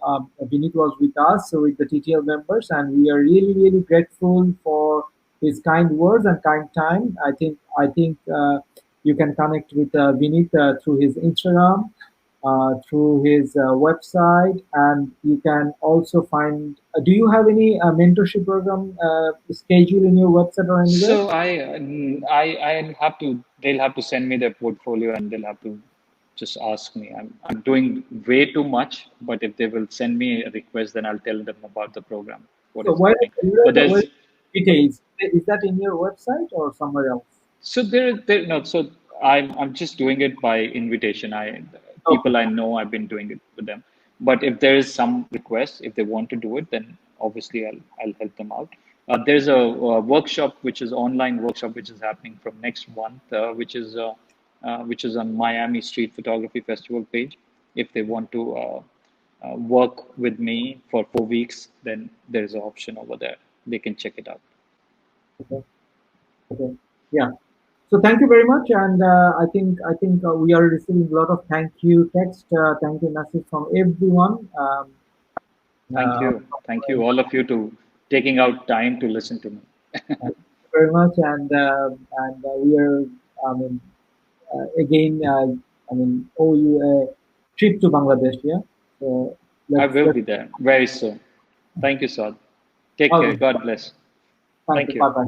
Speaker 2: Vinit was with us, so with the TTL members, and we are really grateful for his kind words and kind time. I think you can connect with Vinit through his Instagram, through his website, and you can also find. Do you have any mentorship program schedule in your website or anywhere?
Speaker 1: So I have to. They'll have to send me their portfolio, and they'll have to just ask me. I'm doing way too much, but if they will send me a request, then I'll tell them about the program, what
Speaker 2: So
Speaker 1: is happening. But
Speaker 2: where
Speaker 1: there's
Speaker 2: details? Is that in your website or somewhere else?
Speaker 1: So there no. So I'm just doing it by invitation.
Speaker 2: Okay.
Speaker 1: People I know, I've been doing it with them. But if there is some request, if they want to do it, then obviously I'll help them out. There's a workshop which is online workshop which is happening from next month, which is on Miami Street Photography Festival page. If they want to work with me for 4 weeks, then there's an option over there. They can check it out.
Speaker 2: Okay. Okay. Yeah. So thank you very much, and I think we are receiving a lot of thank you text, thank you message from everyone. Uh,
Speaker 1: Thank you, all of you, to taking out time to listen to me.
Speaker 2: Thank you very much, and we are. I mean, again, I mean, owe you a trip to Bangladesh. Yeah. So
Speaker 1: I
Speaker 2: let's
Speaker 1: will
Speaker 2: let's.
Speaker 1: be there very soon. Thank you, Saud. Take care.
Speaker 2: Okay.
Speaker 1: God bless.
Speaker 2: Thank you.
Speaker 1: Thank you.
Speaker 2: Bye bye.